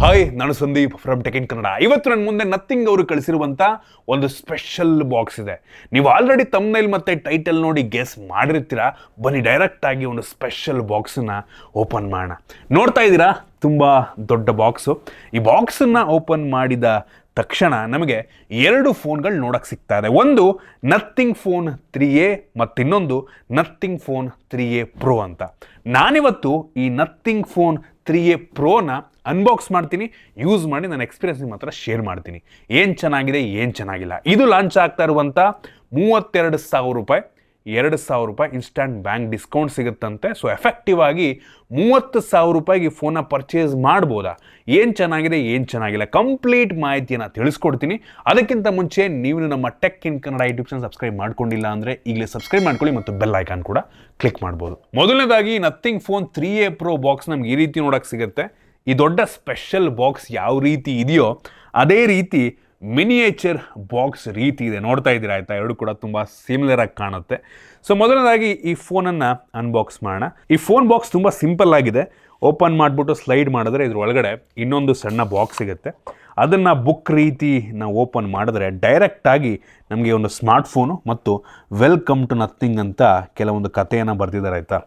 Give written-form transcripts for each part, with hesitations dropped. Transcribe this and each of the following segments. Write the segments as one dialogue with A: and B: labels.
A: Hi, ನಾನು Sandeep from tech in Kannada. ಇವತ್ತು ನನ್ನ ಮುಂದೆ ನಥಿಂಗ್ ಅವರು ಕಳಿಸಿರುವಂತ ಒಂದು ಸ್ಪೆಷಲ್ ಬಾಕ್ಸ್ ಇದೆ. ನೀವು ಆಲ್ರೆಡಿ ತಮ್ನೈಲ್ ಮತ್ತೆ ಟೈಟಲ್ ನೋಡಿ ಗೆಸ್ ಮಾಡಿರ್ತೀರಾ. ಬನ್ನಿ ಡೈರೆಕ್ಟ್ ಆಗಿ ಒಂದು ಸ್ಪೆಷಲ್ ಬಾಕ್ಸನ್ನ ಓಪನ್ ಮಾಡೋಣ. ನೋಡ್ತಾ ಇದ್ದೀರಾ, ತುಂಬಾ ದೊಡ್ಡ ಬಾಕ್ಸು. ಈ ಬಾಕ್ಸನ್ನ ಓಪನ್ ಮಾಡಿದ ತಕ್ಷಣ ನಮಗೆ ಎರಡು ಫೋನ್ಗಳು ನೋಡಕ್ಕೆ ಸಿಗ್ತಾ ಇದೆ. ಒಂದು ನಥಿಂಗ್ ಫೋನ್ 3A ಮತ್ತು ಇನ್ನೊಂದು ನಥಿಂಗ್ ಫೋನ್ 3A Pro ಅಂತ. ನಾನಿವತ್ತು ಈ ನಥಿಂಗ್ ಫೋನ್ 3A Proನ ಅನ್ಬಾಕ್ಸ್ ಮಾಡ್ತೀನಿ, ಯೂಸ್ ಮಾಡಿ ನನ್ನ ಎಕ್ಸ್ಪೀರಿಯನ್ಸ್ ಮಾತ್ರ ಶೇರ್ ಮಾಡ್ತೀನಿ. ಏನು ಚೆನ್ನಾಗಿದೆ, ಏನು ಚೆನ್ನಾಗಿಲ್ಲ. ಇದು ಲಾಂಚ್ ಆಗ್ತಾ ಇರುವಂಥ 32,000 ರೂಪಾಯಿ, 2,000 ರೂಪಾಯಿ ಇನ್ಸ್ಟಂಟ್ ಬ್ಯಾಂಕ್ ಡಿಸ್ಕೌಂಟ್ ಸಿಗುತ್ತಂತೆ. ಸೊ ಎಫೆಕ್ಟಿವ್ ಆಗಿ 30,000 ರೂಪಾಯಿಗೆ ಫೋನ್ನ ಪರ್ಚೇಸ್ ಮಾಡ್ಬೋದಾ, ಏನು ಚೆನ್ನಾಗಿದೆ, ಏನು ಚೆನ್ನಾಗಿಲ್ಲ, ಕಂಪ್ಲೀಟ್ ಮಾಹಿತಿಯನ್ನು ತಿಳಿಸ್ಕೊಡ್ತೀನಿ. ಅದಕ್ಕಿಂತ ಮುಂಚೆ ನೀವು ನಮ್ಮ tech in Kannada YouTube channel subscribe ಮಾಡ್ಕೊಂಡಿಲ್ಲ ಅಂದರೆ ಈಗಲೇ ಸಬ್ಸ್ಕ್ರೈಬ್ ಮಾಡ್ಕೊಳ್ಳಿ ಮತ್ತು ಬೆಲ್ ಐಕಾನ್ ಕೂಡ ಕ್ಲಿಕ್ ಮಾಡ್ಬೋದು. ಮೊದಲನೇದಾಗಿ nothing phone 3A Pro box ನಮ್ಗೆ ಈ ರೀತಿ ನೋಡೋಕ್ಕೆ ಸಿಗುತ್ತೆ. ಈ ದೊಡ್ಡ ಸ್ಪೆಷಲ್ ಬಾಕ್ಸ್ ಯಾವ ರೀತಿ ಇದೆಯೋ ಅದೇ ರೀತಿ ಮಿನಿಯೇಚರ್ ಬಾಕ್ಸ್ ರೀತಿ ಇದೆ. ನೋಡ್ತಾ ಇದ್ದೀರಾ ಆಯ್ತಾ, ಎರಡು ಕೂಡ ತುಂಬ ಸಿಮಿಲರ್ ಆಗಿ ಕಾಣುತ್ತೆ. ಸೊ ಮೊದಲನೇದಾಗಿ ಈ ಫೋನನ್ನು ಅನ್ಬಾಕ್ಸ್ ಮಾಡೋಣ. ಈ ಫೋನ್ ಬಾಕ್ಸ್ ತುಂಬ ಸಿಂಪಲ್ ಆಗಿದೆ. ಓಪನ್ ಮಾಡಿಬಿಟ್ಟು ಸ್ಲೈಡ್ ಮಾಡಿದ್ರೆ ಇದ್ರ ಒಳಗಡೆ ಇನ್ನೊಂದು ಸಣ್ಣ ಬಾಕ್ಸ್ ಸಿಗುತ್ತೆ. ಅದನ್ನು ಬುಕ್ ರೀತಿ ನಾವು ಓಪನ್ ಮಾಡಿದ್ರೆ ಡೈರೆಕ್ಟಾಗಿ ನಮಗೆ ಒಂದು ಸ್ಮಾರ್ಟ್ಫೋನು ಮತ್ತು ವೆಲ್ಕಮ್ ಟು ನಥಿಂಗ್ ಅಂತ ಕೆಲವೊಂದು ಕಥೆಯನ್ನು ಬರೆದಿದ್ದಾರೆ ಆಯಿತಾ.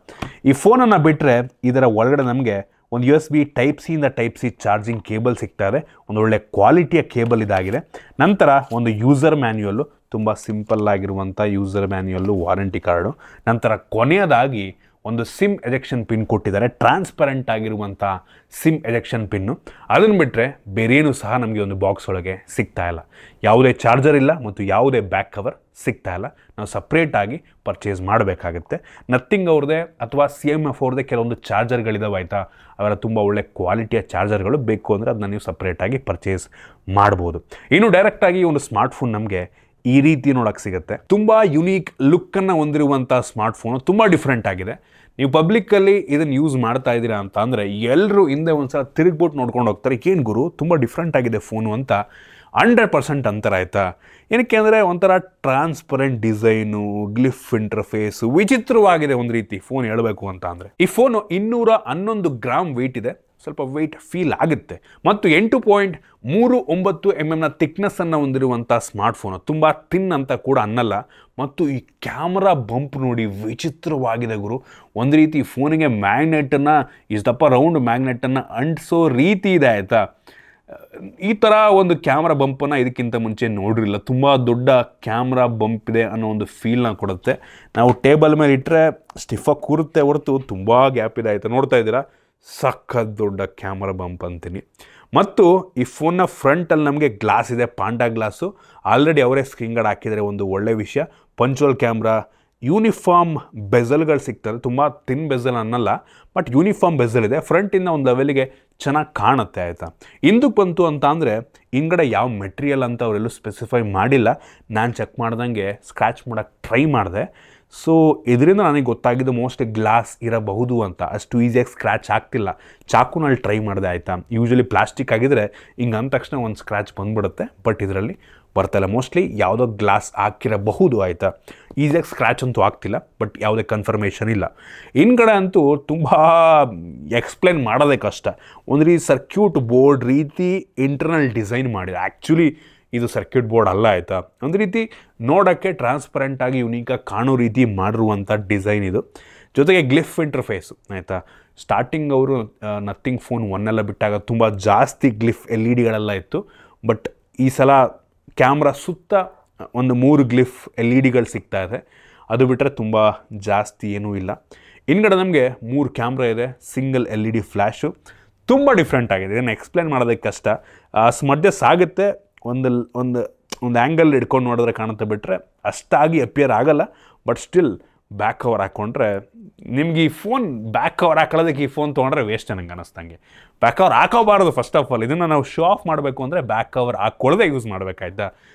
A: ಈ ಫೋನನ್ನು ಬಿಟ್ಟರೆ ಇದರ ಒಳಗಡೆ ನಮಗೆ ಒಂದು USB Type-C ಇಂದ Type-C ಚಾರ್ಜಿಂಗ್ ಕೇಬಲ್ ಸಿಗ್ತಾ ಇದೆ. ಒಂದು ಒಳ್ಳೆ ಕ್ವಾಲಿಟಿಯ ಕೇಬಲ್ ಇದಾಗಿದೆ. ನಂತರ ಒಂದು ಯೂಸರ್ ಮ್ಯಾನ್ಯುಯಲ್ಲು, ತುಂಬ ಸಿಂಪಲ್ ಆಗಿರುವಂಥ ಯೂಸರ್ ಮ್ಯಾನ್ಯುಯಲ್ಲು, ವಾರಂಟಿ ಕಾರ್ಡು. ನಂತರ ಕೊನೆಯದಾಗಿ ಒಂದು ಸಿಮ್ ಎಜೆಕ್ಷನ್ ಪಿನ್ ಕೊಟ್ಟಿದ್ದಾರೆ, ಟ್ರಾನ್ಸ್ಪರೆಂಟ್ ಆಗಿರುವಂಥ ಸಿಮ್ ಎಜೆಕ್ಷನ್ ಪಿನ್ನು. ಅದನ್ನು ಬಿಟ್ಟರೆ ಬೇರೇನೂ ಸಹ ನಮಗೆ ಒಂದು ಬಾಕ್ಸ್ ಒಳಗೆ ಸಿಗ್ತಾ ಇಲ್ಲ. ಯಾವುದೇ ಚಾರ್ಜರ್ ಇಲ್ಲ ಮತ್ತು ಯಾವುದೇ ಬ್ಯಾಕ್ ಕವರ್ ಸಿಗ್ತಾ ಇಲ್ಲ. ನಾವು ಸಪ್ರೇಟಾಗಿ ಪರ್ಚೇಸ್ ಮಾಡಬೇಕಾಗುತ್ತೆ. ನಥಿಂಗ್ ಅವ್ರದ್ದೇ ಅಥವಾ CMF ಅವ್ರದ್ದೇ ಕೆಲವೊಂದು ಚಾರ್ಜರ್ಗಳಿದಾವೆ ಆಯಿತಾ. ಅವರ ತುಂಬ ಒಳ್ಳೆ ಕ್ವಾಲಿಟಿಯ ಚಾರ್ಜರ್ಗಳು ಬೇಕು ಅಂದರೆ ಅದನ್ನ ನೀವು ಸಪ್ರೇಟಾಗಿ ಪರ್ಚೇಸ್ ಮಾಡ್ಬೋದು. ಇನ್ನು ಡೈರೆಕ್ಟಾಗಿ ಒಂದು ಸ್ಮಾರ್ಟ್ಫೋನ್ ನಮಗೆ ಈ ರೀತಿ ನೋಡೋಕ್ಕೆ ಸಿಗುತ್ತೆ. ತುಂಬ ಯುನೀಕ್ ಲುಕ್ಕನ್ನು ಹೊಂದಿರುವಂಥ ಸ್ಮಾರ್ಟ್ಫೋನು, ತುಂಬ ಡಿಫ್ರೆಂಟ್ ಆಗಿದೆ. ನೀವು ಪಬ್ಲಿಕ್ಕಲ್ಲಿ ಇದನ್ನು ಯೂಸ್ ಮಾಡ್ತಾ ಇದ್ದೀರಾ ಅಂತ ಅಂದರೆ ಎಲ್ಲರೂ ಹಿಂದೆ ಒಂದು ಸಲ ತಿರುಗ್ಬಿಟ್ಟು ನೋಡ್ಕೊಂಡು ಹೋಗ್ತಾರೆ, ಏನು ಗುರು ತುಂಬ ಡಿಫ್ರೆಂಟ್ ಆಗಿದೆ ಫೋನು ಅಂತ 100% ಅಂತಾರೆ ಆಯಿತಾ. ಏನಕ್ಕೆ ಅಂದರೆ ಒಂಥರ ಟ್ರಾನ್ಸ್ಪರೆಂಟ್ ಡಿಸೈನು, ಗ್ಲಿಫ್ ಇಂಟರ್ಫೇಸು, ವಿಚಿತ್ರವಾಗಿದೆ ಒಂದು ರೀತಿ ಫೋನ್ ಹೇಳಬೇಕು ಅಂತ ಅಂದರೆ. ಈ ಫೋನು 211 ಗ್ರಾಮ್ ವೆಯ್ಟ್ ಇದೆ. ಸ್ವಲ್ಪ ವೆಯ್ಟ್ ಫೀಲ್ ಆಗುತ್ತೆ. ಮತ್ತು 8.39 mm ಥಿಕ್ನೆಸ್ಸನ್ನು ಹೊಂದಿರುವಂಥ ಸ್ಮಾರ್ಟ್ಫೋನು, ತುಂಬ ಥಿನ್ ಅಂತ ಕೂಡ ಅನ್ನಲ್ಲ. ಮತ್ತು ಈ ಕ್ಯಾಮ್ರಾ ಬಂಪ್ ನೋಡಿ ವಿಚಿತ್ರವಾಗಿದೆ ಗುರು. ಒಂದು ರೀತಿ ಫೋನಿಗೆ ಮ್ಯಾಗ್ನೆಟನ್ನು, ಇಷ್ಟಪ್ಪ ರೌಂಡ್ ಮ್ಯಾಗ್ನೆಟನ್ನು ಅಂಟಿಸೋ ರೀತಿ ಇದೆ ಆಯಿತಾ. ಈ ಥರ ಒಂದು ಕ್ಯಾಮ್ರಾ ಬಂಪನ್ನು ಇದಕ್ಕಿಂತ ಮುಂಚೆ ನೋಡಿರಲಿಲ್ಲ. ತುಂಬ ದೊಡ್ಡ ಕ್ಯಾಮ್ರಾ ಬಂಪ್ ಇದೆ ಅನ್ನೋ ಒಂದು ಫೀಲ್ನ ಕೊಡುತ್ತೆ. ನಾವು ಟೇಬಲ್ ಮೇಲೆ ಇಟ್ಟರೆ ಸ್ಟಿಫಾಗಿ ಕೂರುತ್ತೆ ಹೊರತು ತುಂಬ ಗ್ಯಾಪ್ ಇದೆ ಆಯಿತಾ. ನೋಡ್ತಾ ಇದ್ದೀರಾ, ಸಖತ್ ದೊಡ್ಡ ಕ್ಯಾಮ್ರಾ ಬಂಪ್ ಅಂತೀನಿ. ಮತ್ತು ಈ ಫೋನ್ನ ಫ್ರಂಟಲ್ಲಿ ನಮಗೆ ಗ್ಲಾಸ್ ಇದೆ, ಪಾಂಡಾ ಗ್ಲಾಸು. ಆಲ್ರೆಡಿ ಅವರೇ ಸ್ಕ್ರೀನ್ ಗಾರ್ಡ್ ಹಾಕಿದರೆ, ಒಂದು ಒಳ್ಳೆ ವಿಷಯ. ಪಂಚುವಲ್ ಕ್ಯಾಮ್ರಾ, ಯೂನಿಫಾರ್ಮ್ ಬೆಝಲ್ಗಳು ಸಿಗ್ತದೆ. ತುಂಬ ಥಿನ್ ಬೆಝಲ್ ಅನ್ನಲ್ಲ, ಬಟ್ ಯೂನಿಫಾರ್ಮ್ ಬೆಝಲ್ ಇದೆ. ಫ್ರಂಟಿಂದ ಒಂದು ಲೆವೆಲಿಗೆ ಚೆನ್ನಾಗಿ ಕಾಣುತ್ತೆ ಆಯಿತಾ. ಇಂದಕ್ಕೆ ಬಂತು ಅಂತ ಅಂದರೆ ಹಿಂಗಡೆ ಯಾವ ಮೆಟೀರಿಯಲ್ ಅಂತ ಅವರೆಲ್ಲೂ ಸ್ಪೆಸಿಫೈ ಮಾಡಿಲ್ಲ. ನಾನು ಚೆಕ್ ಮಾಡ್ದಂಗೆ ಸ್ಕ್ರ್ಯಾಚ್ ಮಾಡೋಕ್ಕೆ ಟ್ರೈ ಮಾಡಿದೆ. ಸೊ ಇದರಿಂದ ನನಗೆ ಗೊತ್ತಾಗಿದ್ದು ಮೋಸ್ಟ್ಲಿ ಗ್ಲಾಸ್ ಇರಬಹುದು ಅಂತ. ಅಷ್ಟು ಈಸಿಯಾಗಿ ಸ್ಕ್ರ್ಯಾಚ್ ಆಗ್ತಿಲ್ಲ. ಚಾಕುನಲ್ಲಿ ಟ್ರೈ ಮಾಡಿದೆ ಆಯಿತಾ. ಯೂಶ್ವಲಿ ಪ್ಲಾಸ್ಟಿಕ್ ಆಗಿದ್ದರೆ ಹಿಂಗೆ ಅಂದ ತಕ್ಷಣ ಒಂದು ಸ್ಕ್ರ್ಯಾಚ್ ಬಂದುಬಿಡುತ್ತೆ, ಬಟ್ ಇದರಲ್ಲಿ ಬರ್ತಾಯಿಲ್ಲ. ಮೋಸ್ಟ್ಲಿ ಯಾವುದೋ ಗ್ಲಾಸ್ ಹಾಕಿರಬಹುದು ಆಯಿತಾ. ಈಸಿಯಾಗಿ ಸ್ಕ್ರ್ಯಾಚ್ ಅಂತೂ ಆಗ್ತಿಲ್ಲ, ಬಟ್ ಯಾವುದೇ ಕನ್ಫರ್ಮೇಷನ್ ಇಲ್ಲ. ಹಿಂದ್ಗಡೆ ಅಂತೂ ತುಂಬ ಎಕ್ಸ್ಪ್ಲೇನ್ ಮಾಡೋದೇ ಕಷ್ಟ. ಒಂದು ರೀತಿ ಸರ್ಕ್ಯೂಟ್ ಬೋರ್ಡ್ ರೀತಿ ಇಂಟರ್ನಲ್ ಡಿಸೈನ್ ಮಾಡಿದೆ. ಆ್ಯಕ್ಚುಲಿ ಇದು ಸರ್ಕ್ಯೂಟ್ ಬೋರ್ಡ್ ಅಲ್ಲ ಆಯಿತಾ. ಒಂದು ರೀತಿ ನೋಡೋಕ್ಕೆ ಟ್ರಾನ್ಸ್ಪರೆಂಟಾಗಿ ಯುನೀಕಾಗಿ ಕಾಣೋ ರೀತಿ ಮಾಡಿರುವಂಥ ಡಿಸೈನ್ ಇದು. ಜೊತೆಗೆ ಗ್ಲಿಫ್ ಇಂಟರ್ಫೇಸು ಆಯಿತಾ. ಸ್ಟಾರ್ಟಿಂಗ್ ಅವರು ನಥಿಂಗ್ ಫೋನ್ 1 ಬಿಟ್ಟಾಗ ತುಂಬ ಜಾಸ್ತಿ ಗ್ಲಿಫ್ LED-ಗಳೆಲ್ಲ ಇತ್ತು. ಬಟ್ ಈ ಸಲ ಕ್ಯಾಮ್ರಾ ಸುತ್ತ ಒಂದು 3 ಗ್ಲಿಫ್ LED-ಗಳು ಸಿಗ್ತಾ ಇದೆ. ಅದು ಬಿಟ್ಟರೆ ತುಂಬ ಜಾಸ್ತಿ ಏನೂ ಇಲ್ಲ. ಹಿಂದ್ಗಡೆ ನಮಗೆ 3 ಕ್ಯಾಮ್ರಾ ಇದೆ, ಸಿಂಗಲ್ LED ಫ್ಲ್ಯಾಶು. ತುಂಬ ಡಿಫ್ರೆಂಟ್ ಆಗಿದೆ. ಇದನ್ನು ಎಕ್ಸ್ಪ್ಲೇನ್ ಮಾಡೋದಕ್ಕೆ ಕಷ್ಟ. ಮಧ್ಯೆ ಸಾಗುತ್ತೆ, ಒಂದು ಆ್ಯಂಗಲ್ ಹಿಡ್ಕೊಂಡು ನೋಡಿದ್ರೆ ಕಾಣುತ್ತೆ, ಬಿಟ್ಟರೆ ಅಷ್ಟಾಗಿ ಅಪಿಯರ್ ಆಗಲ್ಲ. ಬಟ್ ಸ್ಟಿಲ್ ಬ್ಯಾಕ್ ಕವರ್ ಹಾಕ್ಕೊಂಡ್ರೆ ನಿಮ್ಗೆ ಈ ಫೋನ್ ಬ್ಯಾಕ್ ಕವರ್ ಹಾಕೊಳ್ಳೋದಕ್ಕೆ ಈ ಫೋನ್ ತೊಗೊಂಡ್ರೆ ವೇಸ್ಟ್ ನನಗೆ ಅನ್ನಿಸ್ತಂಗೆ. ಬ್ಯಾಕ್ ಕವರ್ ಹಾಕೋಬಾರ್ದು ಫಸ್ಟ್ ಆಫ್ ಆಲ್. ಇದನ್ನು ನಾವು ಶೋ ಆಫ್ ಮಾಡಬೇಕು ಅಂದರೆ ಬ್ಯಾಕ್ ಕವರ್ ಹಾಕ್ಕೊಳ್ಳೋದೇ ಯೂಸ್ ಮಾಡಬೇಕಾಯ್ತಾ.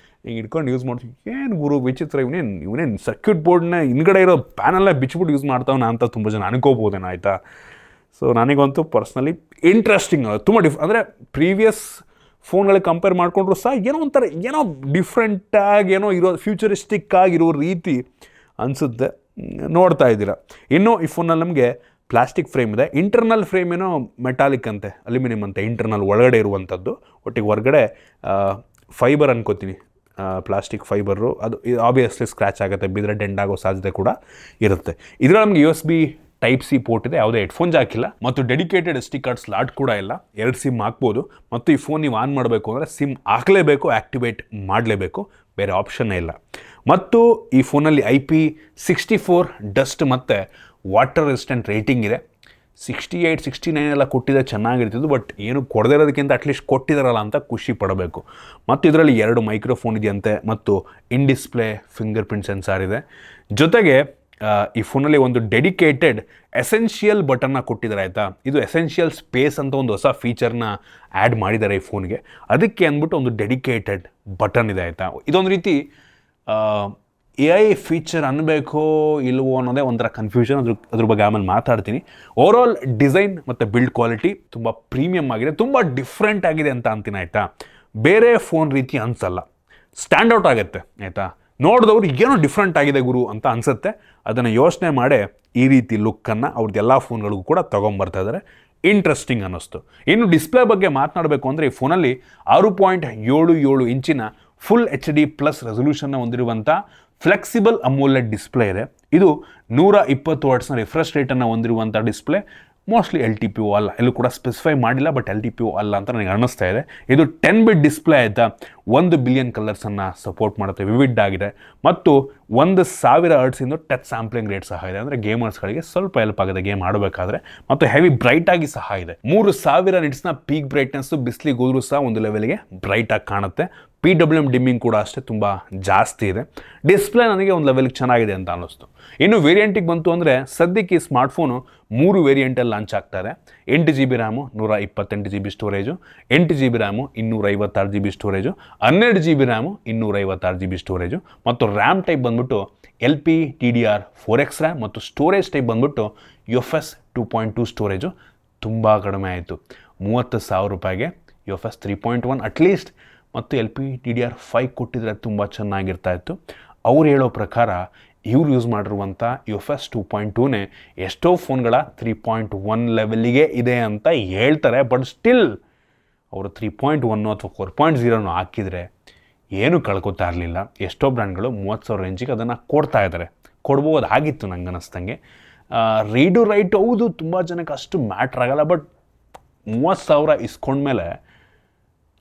A: ಈಗ ಇಟ್ಕೊಂಡು ಯೂಸ್ ಮಾಡ್ತೀವಿ, ಏನು ಗುರು ವಿಚಿತ್ರ, ಇವನೇನು ಸರ್ಕ್ಯೂಟ್ ಬೋರ್ಡ್ನ ಹಿಂದ್ಗಡೆ ಇರೋ ಪ್ಯಾನಲ್ಲೇ ಬಿಚ್ಚಿಬಿಟ್ಟು ಯೂಸ್ ಮಾಡ್ತಾವನ ಅಂತ ತುಂಬ ಜನ ಅನ್ಕೋಬೋದೇನೋ ಆಯಿತಾ. ಸೊ ನನಗಂತೂ ಪರ್ಸ್ನಲಿ ಇಂಟ್ರೆಸ್ಟಿಂಗ್, ತುಂಬ ಅಂದರೆ ಪ್ರೀವಿಯಸ್ ಫೋನ್ಗಳಿಗೆ ಕಂಪೇರ್ ಮಾಡಿಕೊಂಡ್ರು ಸಹ ಏನೋ ಡಿಫ್ರೆಂಟಾಗಿ ಫ್ಯೂಚರಿಸ್ಟಿಕ್ ಆಗಿರೋ ರೀತಿ ಅನಿಸುತ್ತೆ. ನೋಡ್ತಾ ಇದ್ದೀರಾ. ಇನ್ನು ಈ ಫೋನಲ್ಲಿ ನಮಗೆ ಪ್ಲಾಸ್ಟಿಕ್ ಫ್ರೇಮ್ ಇದೆ. ಇಂಟರ್ನಲ್ ಫ್ರೇಮ್ ಏನೋ ಮೆಟಾಲಿಕ್ ಅಂತೆ, ಅಲ್ಯೂಮಿನಿಯಂ ಅಂತೆ ಇಂಟರ್ನಲ್ ಒಳಗಡೆ ಇರುವಂಥದ್ದು. ಒಟ್ಟಿಗೆ ಹೊರಗಡೆ ಫೈಬರ್ ಅನ್ಕೋತೀನಿ, ಪ್ಲಾಸ್ಟಿಕ್ ಫೈಬರು. ಅದು ಆಬ್ವಿಯಸ್ಲಿ ಸ್ಕ್ರ್ಯಾಚ್ ಆಗುತ್ತೆ, ಬಿದ್ದರೆ ಡೆಂಡ್ ಆಗೋ ಸಾಧ್ಯತೆ ಕೂಡ ಇರುತ್ತೆ. ಇದರಲ್ಲಿ ನಮಗೆ USB ಟೈಪ್ ಸಿ ಪೋರ್ಟ್ ಇದೆ, ಯಾವುದೇ ಹೆಡ್ಫೋನ್ ಜಾಕ್ ಇಲ್ಲ ಮತ್ತು ಡೆಡಿಕೇಟೆಡ್ SD ಕಾರ್ಡ್ ಸ್ಲಾಟ್ ಕೂಡ ಇಲ್ಲ. 2 ಸಿಮ್ ಹಾಕ್ಬೋದು ಮತ್ತು ಈ ಫೋನ್ ನೀವು ಆನ್ ಮಾಡಬೇಕು ಅಂದರೆ ಸಿಮ್ ಹಾಕಲೇಬೇಕು, ಆ್ಯಕ್ಟಿವೇಟ್ ಮಾಡಲೇಬೇಕು, ಬೇರೆ ಆಪ್ಷನ್ನೇ ಇಲ್ಲ. ಮತ್ತು ಈ ಫೋನಲ್ಲಿ IP64 ಡಸ್ಟ್ ಮತ್ತು ವಾಟರ್ ರೆಸಿಸ್ಟೆಂಟ್ ರೇಟಿಂಗ್ ಇದೆ. 68, 69 ಎಲ್ಲ ಕೊಟ್ಟಿದೆ, ಚೆನ್ನಾಗಿರ್ತಿದ್ದು. ಬಟ್ ಏನು ಕೊಡದೇ ಇರೋದಕ್ಕಿಂತ ಅಟ್ಲೀಸ್ಟ್ ಕೊಟ್ಟಿದ್ದಾರಲ್ಲ ಅಂತ ಖುಷಿ ಪಡಬೇಕು. ಮತ್ತು ಇದರಲ್ಲಿ 2 ಮೈಕ್ರೋಫೋನ್ ಇದೆಯಂತೆ ಮತ್ತು in display fingerprint sensor ಇದೆ. ಜೊತೆಗೆ ಈ ಫೋನಲ್ಲಿ ಒಂದು ಡೆಡಿಕೇಟೆಡ್ ಎಸೆನ್ಷಿಯಲ್ ಬಟನ್ನ ಕೊಟ್ಟಿದ್ದಾರೆ ಆಯಿತಾ. ಇದು ಎಸೆನ್ಷಿಯಲ್ ಸ್ಪೇಸ್ ಅಂತ ಒಂದು ಹೊಸ ಫೀಚರ್ನ ಆ್ಯಡ್ ಮಾಡಿದ್ದಾರೆ ಈ ಫೋನ್ಗೆ. ಅದಕ್ಕೆ ಅಂದ್ಬಿಟ್ಟು ಒಂದು ಡೆಡಿಕೇಟೆಡ್ ಬಟನ್ ಇದೆ ಆಯಿತಾ. ಇದೊಂದು ರೀತಿ AI ಫೀಚರ್ ಅನ್ನಬೇಕೋ ಇಲ್ವೋ ಅನ್ನೋದೇ ಒಂಥರ ಕನ್ಫ್ಯೂಷನ್. ಅದ್ರ ಬಗ್ಗೆ ಆಮೇಲೆ ಮಾತಾಡ್ತೀನಿ. ಓವರಾಲ್ ಡಿಸೈನ್ ಮತ್ತು ಬಿಲ್ಡ್ ಕ್ವಾಲಿಟಿ ತುಂಬ ಪ್ರೀಮಿಯಮ್ ಆಗಿದೆ, ತುಂಬ ಡಿಫ್ರೆಂಟ್ ಆಗಿದೆ ಅಂತ ಅಂತೀನಿ ಆಯಿತಾ. ಬೇರೆ ಫೋನ್ ರೀತಿ ಅನಿಸಲ್ಲ, ಸ್ಟ್ಯಾಂಡೌಟ್ ಆಗುತ್ತೆ ಆಯಿತಾ. ನೋಡಿದವ್ರು ಏನೋ ಡಿಫ್ರೆಂಟ್ ಆಗಿದೆ ಗುರು ಅಂತ ಅನಿಸುತ್ತೆ. ಅದನ್ನು ಯೋಚನೆ ಮಾಡೇ ಈ ರೀತಿ ಲುಕ್ಕನ್ನು ಅವ್ರದ್ದು ಎಲ್ಲ ಫೋನ್ಗಳಿಗೂ ಕೂಡ ತೊಗೊಂಬರ್ತಾ ಇದ್ದಾರೆ. ಇಂಟ್ರೆಸ್ಟಿಂಗ್ ಅನ್ನಿಸ್ತು. ಇನ್ನು ಡಿಸ್ಪ್ಲೇ ಬಗ್ಗೆ ಮಾತನಾಡಬೇಕು ಅಂದರೆ ಈ ಫೋನಲ್ಲಿ 6.77 ಇಂಚಿನ ಫುಲ್ HD+ ರೆಸೊಲ್ಯೂಷನ್ನ ಹೊಂದಿರುವಂಥ ಫ್ಲೆಕ್ಸಿಬಲ್ ಅಮೋಲೆಡ್ ಡಿಸ್ಪ್ಲೇ ಇದೆ. ಇದು 120 Hz ರಿಫ್ರೆಶ್ ರೇಟನ್ನು ಹೊಂದಿರುವಂಥ ಡಿಸ್ಪ್ಲೇ. ಮೋಸ್ಟ್ಲಿ LTPO ಅಲ್ಲ, ಎಲ್ಲೂ ಕೂಡ ಸ್ಪೆಸಿಫೈ ಮಾಡಿಲ್ಲ, ಬಟ್ LTPO ಅಲ್ಲ ಅಂತ ನನಗೆ ಅನ್ನಿಸ್ತಾ ಇದೆ. ಇದು 10 ಬಿಟ್ ಡಿಸ್ಪ್ಲೇ ಆಯಿತಾ. 1 ಬಿಲಿಯನ್ ಕಲರ್ಸನ್ನು ಸಪೋರ್ಟ್ ಮಾಡುತ್ತೆ, ವಿವಿಡ್ ಆಗಿದೆ. ಮತ್ತು 1000 Hz ಟಚ್ ಸ್ಯಾಂಪ್ಲಿಂಗ್ ರೇಟ್ ಸಹ ಇದೆ. ಅಂದರೆ ಗೇಮರ್ಸ್ಗಳಿಗೆ ಸ್ವಲ್ಪ ಹೆಲ್ಪ್ ಆಗಿದೆ ಗೇಮ್ ಆಡಬೇಕಾದ್ರೆ. ಮತ್ತು ಹೆವಿ ಬ್ರೈಟ್ ಆಗಿ ಸಹ ಇದೆ. 3000 ನಿಟ್ಸ್ನ ಪೀಕ್ ಬ್ರೈಟ್ನೆಸ್ಸು ಬಿಸಿಲಿಗೆ ಹೋದ್ರೂ ಸಹ ಒಂದು ಲೆವೆಲ್ಗೆ ಬ್ರೈಟಾಗಿ ಕಾಣುತ್ತೆ. PWM ಡಿಮ್ಮಿಂಗ್ ಕೂಡ ಅಷ್ಟೇ ತುಂಬ ಜಾಸ್ತಿ ಇದೆ. ಡಿಸ್ಪ್ಲೇ ನನಗೆ ಒಂದು ಲೆವೆಲ್ಗೆ ಚೆನ್ನಾಗಿದೆ ಅಂತ ಅನ್ನಿಸ್ತು. ಇನ್ನು ವೇರಿಯಂಟಿಗೆ ಬಂತು ಅಂದರೆ ಸದ್ಯಕ್ಕೆ ಈ ಸ್ಮಾರ್ಟ್ಫೋನು 3 ವೇರಿಯಂಟಲ್ಲಿ ಲಾಂಚ್ ಆಗ್ತಾರೆ. 8 GB RAM, 128 GB storage, 8 GB RAM, 256 GB storage, 12 GB RAM, 256 GB storage. ಮತ್ತು ರ್ಯಾಮ್ ಟೈಪ್ ಬಂದ್ಬಿಟ್ಟು LPDDR4X ರ್ಯಾಮ್ ಮತ್ತು ಸ್ಟೋರೇಜ್ ಟೈಪ್ ಬಂದ್ಬಿಟ್ಟು UFS 2.2 ಸ್ಟೋರೇಜು. ತುಂಬ ಕಡಿಮೆ ಆಯಿತು, 30,000 ರೂಪಾಯಿಗೆ UFS 3.1 ಅಟ್ಲೀಸ್ಟ್ ಮತ್ತು LPDDR5 ಕೊಟ್ಟಿದ್ರೆ ತುಂಬ ಚೆನ್ನಾಗಿರ್ತಾ ಇತ್ತು. ಅವ್ರು ಹೇಳೋ ಪ್ರಕಾರ ಇವ್ರು ಯೂಸ್ ಮಾಡಿರುವಂಥ UFS 2.2ನೇ ಎಷ್ಟೋ ಫೋನ್ಗಳ 3.1 ಲೆವೆಲ್ಲಿಗೆ ಇದೆ ಅಂತ ಹೇಳ್ತಾರೆ. ಬಟ್ ಸ್ಟಿಲ್ ಅವರು 3.1 ಅಥವಾ 4.0 ಹಾಕಿದರೆ ಏನೂ ಕಳ್ಕೊತಾ ಇರಲಿಲ್ಲ. ಎಷ್ಟೋ ಬ್ರ್ಯಾಂಡ್ಗಳು 30,000 ರೇಂಜಿಗೆ ಅದನ್ನು ಕೊಡ್ತಾ ಇದ್ದಾರೆ. ಕೊಡ್ಬೋದಾಗಿತ್ತು ನಂಗೆ ಅನ್ನಿಸ್ತಂಗೆ. ರೀಡು ರೈಟ್ ಹೌದು, ತುಂಬ ಜನಕ್ಕೆ ಅಷ್ಟು ಮ್ಯಾಟ್ರ್ ಆಗಲ್ಲ. ಬಟ್ 30,000 ಇಸ್ಕೊಂಡ್ಮೇಲೆ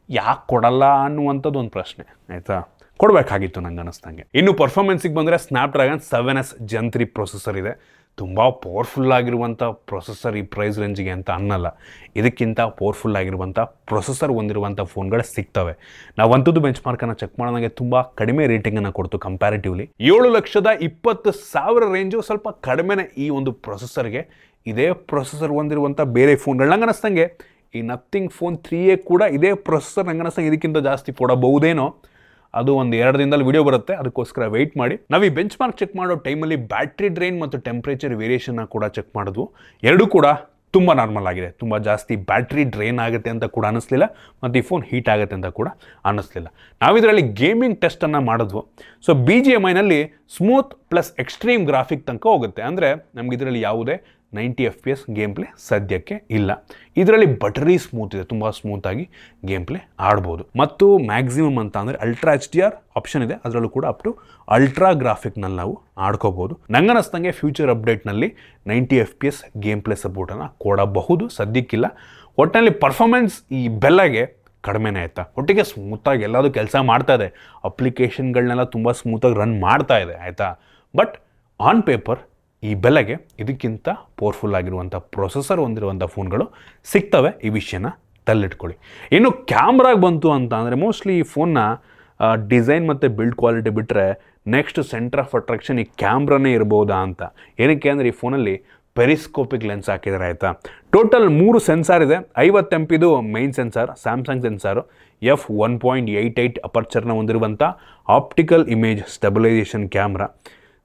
A: ಯಾಕೆ ಕೊಡಲ್ಲ ಅನ್ನುವಂಥದ್ದು ಒಂದು ಪ್ರಶ್ನೆ ಆಯಿತಾ. ಕೊಡಬೇಕಾಗಿತ್ತು ನಂಗೆ ಅನ್ನಿಸ್ತಂಗೆ. ಇನ್ನು ಪರ್ಫಾರ್ಮೆನ್ಸಿಗೆ ಬಂದರೆ ಸ್ನ್ಯಾಪ್ಡ್ರ್ಯಾಗನ್ 7S Gen 3 ಪ್ರೊಸೆಸರ್ ಇದೆ. ತುಂಬ ಪವರ್ಫುಲ್ ಆಗಿರುವಂಥ ಪ್ರೊಸೆಸರ್ ಈ ಪ್ರೈಸ್ ರೇಂಜಿಗೆ ಅಂತ ಅನ್ನಲ್ಲ. ಇದಕ್ಕಿಂತ ಪವರ್ಫುಲ್ ಆಗಿರುವಂಥ ಪ್ರೊಸೆಸರ್ ಹೊಂದಿರುವಂಥ ಫೋನ್ಗಳು ಸಿಗ್ತವೆ. ನಾವು ಅಂಥದ್ದು ಬೆಂಚ್ ಮಾರ್ಕನ್ನು ಚೆಕ್ ಮಾಡೋದಾಗೆ ತುಂಬ ಕಡಿಮೆ ರೇಟಿಂಗನ್ನು ಕೊಡ್ತು ಕಂಪ್ಯಾರಿಟಿವ್ಲಿ. 7,20,000 ರೇಂಜು ಸ್ವಲ್ಪ ಕಡಿಮೆನೇ ಈ ಒಂದು ಪ್ರೊಸೆಸರ್ಗೆ. ಇದೇ ಪ್ರೊಸೆಸರ್ ಹೊಂದಿರುವಂಥ ಬೇರೆ ಫೋನ್ಗಳು ನಂಗೆ ಅನ್ನಿಸ್ತಂಗೆ ಈ ನಥಿಂಗ್ ಫೋನ್ 3A ಕೂಡ ಇದೇ ಪ್ರೊಸೆಸರ್ ನಂಗೆ ಅನ್ನಿಸ್ತಂಗೆ ಇದಕ್ಕಿಂತ ಜಾಸ್ತಿ ಕೊಡಬಹುದೇನೋ. ಅದು ಒಂದು 2 ದಿನದಲ್ಲಿ ವಿಡಿಯೋ ಬರುತ್ತೆ, ಅದಕ್ಕೋಸ್ಕರ ವೆಯ್ಟ್ ಮಾಡಿ. ನಾವು ಈ ಬೆಂಚ್ ಮಾರ್ಕ್ ಚೆಕ್ ಮಾಡೋ ಟೈಮಲ್ಲಿ ಬ್ಯಾಟ್ರಿ ಡ್ರೈನ್ ಮತ್ತು ಟೆಂಪ್ರೇಚರ್ ವೇರಿಯೇಷನ್ನ ಕೂಡ ಚೆಕ್ ಮಾಡಿದ್ವು. ಎರಡೂ ಕೂಡ ತುಂಬ ನಾರ್ಮಲ್ ಆಗಿದೆ. ತುಂಬ ಜಾಸ್ತಿ ಬ್ಯಾಟ್ರಿ ಡ್ರೈನ್ ಆಗುತ್ತೆ ಅಂತ ಕೂಡ ಅನ್ನಿಸ್ಲಿಲ್ಲ ಮತ್ತು ಈ ಫೋನ್ ಹೀಟ್ ಆಗುತ್ತೆ ಅಂತ ಕೂಡ ಅನ್ನಿಸ್ಲಿಲ್ಲ. ನಾವಿದರಲ್ಲಿ ಗೇಮಿಂಗ್ ಟೆಸ್ಟನ್ನು ಮಾಡಿದ್ವು. ಸೊ BGMIನಲ್ಲಿ ಸ್ಮೂತ್ ಪ್ಲಸ್ ಎಕ್ಸ್ಟ್ರೀಮ್ ಗ್ರಾಫಿಕ್ ತನಕ ಹೋಗುತ್ತೆ. ಅಂದರೆ ನಮ್ಗೆ ಇದರಲ್ಲಿ ಯಾವುದೇ 90 FPS ಗೇಮ್ ಪ್ಲೇ ಸದ್ಯಕ್ಕೆ ಇಲ್ಲ. ಇದರಲ್ಲಿ ಬಟರಿ ಸ್ಮೂತ್ ಇದೆ, ತುಂಬ ಸ್ಮೂತಾಗಿ ಗೇಮ್ ಪ್ಲೇ ಆಡ್ಬೋದು. ಮತ್ತು ಮ್ಯಾಕ್ಸಿಮಮ್ ಅಂತ ಅಂದರೆ ಅಲ್ಟ್ರಾ HDR ಆಪ್ಷನ್ ಇದೆ, ಅದರಲ್ಲೂ ಕೂಡ ಅಪ್ ಟು ಅಲ್ಟ್ರಾ ಗ್ರಾಫಿಕ್ನಲ್ಲಿ ನಾವು ಆಡ್ಕೋಬೋದು. ನಂಗೆ ಅನ್ನಿಸ್ತಂಗೆ ಫ್ಯೂಚರ್ ಅಪ್ಡೇಟ್ನಲ್ಲಿ 90 FPS ಗೇಮ್ ಪ್ಲೇ ಸಪೋರ್ಟನ್ನು ಕೊಡಬಹುದು, ಸದ್ಯಕ್ಕಿಲ್ಲ. ಒಟ್ಟಿನಲ್ಲಿ ಪರ್ಫಾರ್ಮೆನ್ಸ್ ಈ ಬೆಲೆಗೆ ಕಡಿಮೆನೇ ಆಯಿತಾ. ಒಟ್ಟಿಗೆ ಸ್ಮೂತಾಗಿ ಎಲ್ಲದೂ ಕೆಲಸ ಮಾಡ್ತಾ ಇದೆ, ಅಪ್ಲಿಕೇಶನ್ಗಳನ್ನೆಲ್ಲ ತುಂಬ ಸ್ಮೂತಾಗಿ ರನ್ ಮಾಡ್ತಾ ಇದೆ ಆಯಿತಾ. ಬಟ್ ಆನ್ ಪೇಪರ್ ಈ ಬೆಲೆಗೆ ಇದಕ್ಕಿಂತ ಪವರ್ಫುಲ್ ಆಗಿರುವಂಥ ಪ್ರೊಸೆಸರ್ ಹೊಂದಿರುವಂಥ ಫೋನ್ಗಳು ಸಿಗ್ತವೆ. ಈ ವಿಷಯನ ತಲ್ಲಿಟ್ಕೊಳ್ಳಿ. ಇನ್ನು ಕ್ಯಾಮ್ರಾಗೆ ಬಂತು ಅಂತ ಅಂದರೆ ಮೋಸ್ಟ್ಲಿ ಈ ಫೋನ್ನ ಡಿಸೈನ್ ಮತ್ತು ಬಿಲ್ಡ್ ಕ್ವಾಲಿಟಿ ಬಿಟ್ಟರೆ ನೆಕ್ಸ್ಟ್ ಸೆಂಟರ್ ಆಫ್ ಅಟ್ರಾಕ್ಷನ್ ಈ ಕ್ಯಾಮ್ರಾನೇ ಇರ್ಬೋದಾ ಅಂತ. ಏನಕ್ಕೆ ಅಂದರೆ ಈ ಫೋನಲ್ಲಿ ಪೆರಿಸ್ಕೋಪಿಕ್ ಲೆನ್ಸ್ ಹಾಕಿದ್ದಾರೆ ಆಯಿತಾ. ಟೋಟಲ್ 3 ಸೆನ್ಸಾರ್ ಇದೆ. 50 MP main sensor, Samsung sensor, f1.88 ಅಪರ್ಚರ್ನ ಹೊಂದಿರುವಂಥ optical image stabilisation camera.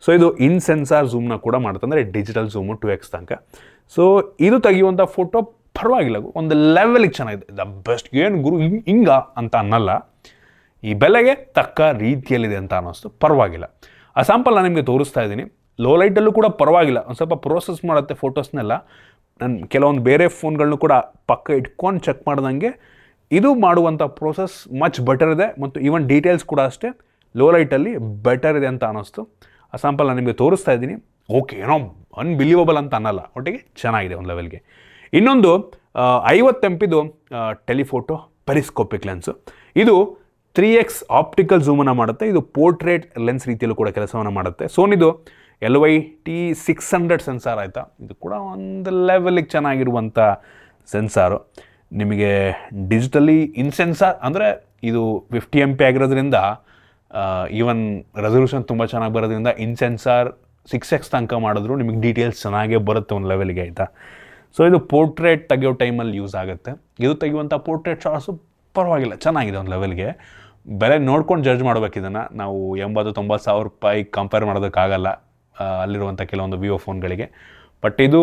A: So ಇದು ಇನ್ ಸೆನ್ಸಾರ್ ಝೂಮ್ನ ಕೂಡ ಮಾಡುತ್ತೆ, ಅಂದರೆ ಡಿಜಿಟಲ್ ಝೂಮು 2x ತನಕ. ಸೊ ಇದು ತೆಗೆಯುವಂಥ ಫೋಟೋ ಪರವಾಗಿಲ್ಲ, ಒಂದು ಲೆವೆಲಿಗೆ ಚೆನ್ನಾಗಿದೆ. ದ ಬೆಸ್ಟ್, ಏನು ಗುರು ಹಿಂಗ ಅಂತ ಅನ್ನಲ್ಲ, ಈ ಬೆಲೆಗೆ ತಕ್ಕ ರೀತಿಯಲ್ಲಿದೆ ಅಂತ ಅನ್ನಿಸ್ತು, ಪರವಾಗಿಲ್ಲ. ಆ ಸ್ಯಾಂಪಲ್ ನಾನು ನಿಮಗೆ ತೋರಿಸ್ತಾ ಇದ್ದೀನಿ. ಲೋ ಲೈಟಲ್ಲೂ ಕೂಡ ಪರವಾಗಿಲ್ಲ, ಒಂದು ಸ್ವಲ್ಪ ಪ್ರೋಸೆಸ್ ಮಾಡುತ್ತೆ ಫೋಟೋಸ್ನೆಲ್ಲ. ನಾನು ಕೆಲವೊಂದು ಬೇರೆ ಫೋನ್ಗಳನ್ನೂ ಕೂಡ ಪಕ್ಕ ಇಟ್ಕೊಂಡು ಚೆಕ್ ಮಾಡ್ದಂಗೆ ಇದು ಮಾಡುವಂಥ ಪ್ರೋಸೆಸ್ ಮಚ್ ಬೆಟರ್ ಇದೆ, ಮತ್ತು ಈವನ್ ಡೀಟೇಲ್ಸ್ ಕೂಡ ಅಷ್ಟೇ ಲೋ ಲೈಟಲ್ಲಿ ಬೆಟರ್ ಇದೆ ಅಂತ ಅನ್ನಿಸ್ತು. ಆ ಸ್ಯಾಂಪಲ್ ನಾನು ನಿಮಗೆ ತೋರಿಸ್ತಾ ಇದ್ದೀನಿ. ಓಕೆ, ಏನೋ ಅನ್ಬಿಲೀವಬಲ್ ಅಂತ ಅನ್ನಲ್ಲ, ಒಟ್ಟಿಗೆ ಚೆನ್ನಾಗಿದೆ ಒಂದು ಲೆವೆಲ್ಗೆ. ಇನ್ನೊಂದು 50 MP ಟೆಲಿಫೋಟೋ ಪೆರಿಸ್ಕೋಪಿಕ್ ಲೆನ್ಸು. ಇದು 3x ಆಪ್ಟಿಕಲ್ ಝೂಮನ್ನು ಮಾಡುತ್ತೆ. ಇದು ಪೋರ್ಟ್ರೇಟ್ ಲೆನ್ಸ್ ರೀತಿಯಲ್ಲೂ ಕೂಡ ಕೆಲಸವನ್ನು ಮಾಡುತ್ತೆ. ಸೋನಿದು LYT600 ಸೆನ್ಸಾರ್ ಆಯಿತಾ, ಇದು ಕೂಡ ಒಂದು ಲೆವೆಲಿಗೆ ಚೆನ್ನಾಗಿರುವಂಥ ಸೆನ್ಸಾರು. ನಿಮಗೆ ಡಿಜಿಟಲಿ ಇನ್ ಸೆನ್ಸಾರ್ ಅಂದರೆ ಇದು 50 MP ಆಗಿರೋದ್ರಿಂದ ಈವನ್ ರೆಸಲ್ಯೂಷನ್ ತುಂಬ ಚೆನ್ನಾಗಿ ಬರೋದ್ರಿಂದ ಇನ್ ಸೆನ್ಸಾರ್ 6x ತನಕ ಮಾಡಿದ್ರು ನಿಮಗೆ ಡೀಟೇಲ್ಸ್ ಚೆನ್ನಾಗೇ ಬರುತ್ತೆ ಒಂದು ಲೆವೆಲ್ಗೆ ಆಯಿತಾ. ಸೊ ಇದು ಪೋರ್ಟ್ರೇಟ್ ತೆಗಿಯೋ ಟೈಮಲ್ಲಿ ಯೂಸ್ ಆಗುತ್ತೆ. ಇದು ತೆಗೆಯುವಂಥ ಪೋರ್ಟ್ರೇಟ್ ಶಾಟ್ಸು ಪರವಾಗಿಲ್ಲ, ಚೆನ್ನಾಗಿದೆ ಒಂದು ಲೆವೆಲ್ಗೆ. ಬೆಲೆ ನೋಡ್ಕೊಂಡು ಜಡ್ಜ್ ಮಾಡ್ಬೇಕು ಇದನ್ನು. ನಾವು 80-90 ಸಾವಿರ ರೂಪಾಯಿ ಕಂಪೇರ್ ಮಾಡೋದಕ್ಕಾಗಲ್ಲ ಅಲ್ಲಿರುವಂಥ ಕೆಲವೊಂದು ವಿವೋ ಫೋನ್ಗಳಿಗೆ. ಬಟ್ ಇದು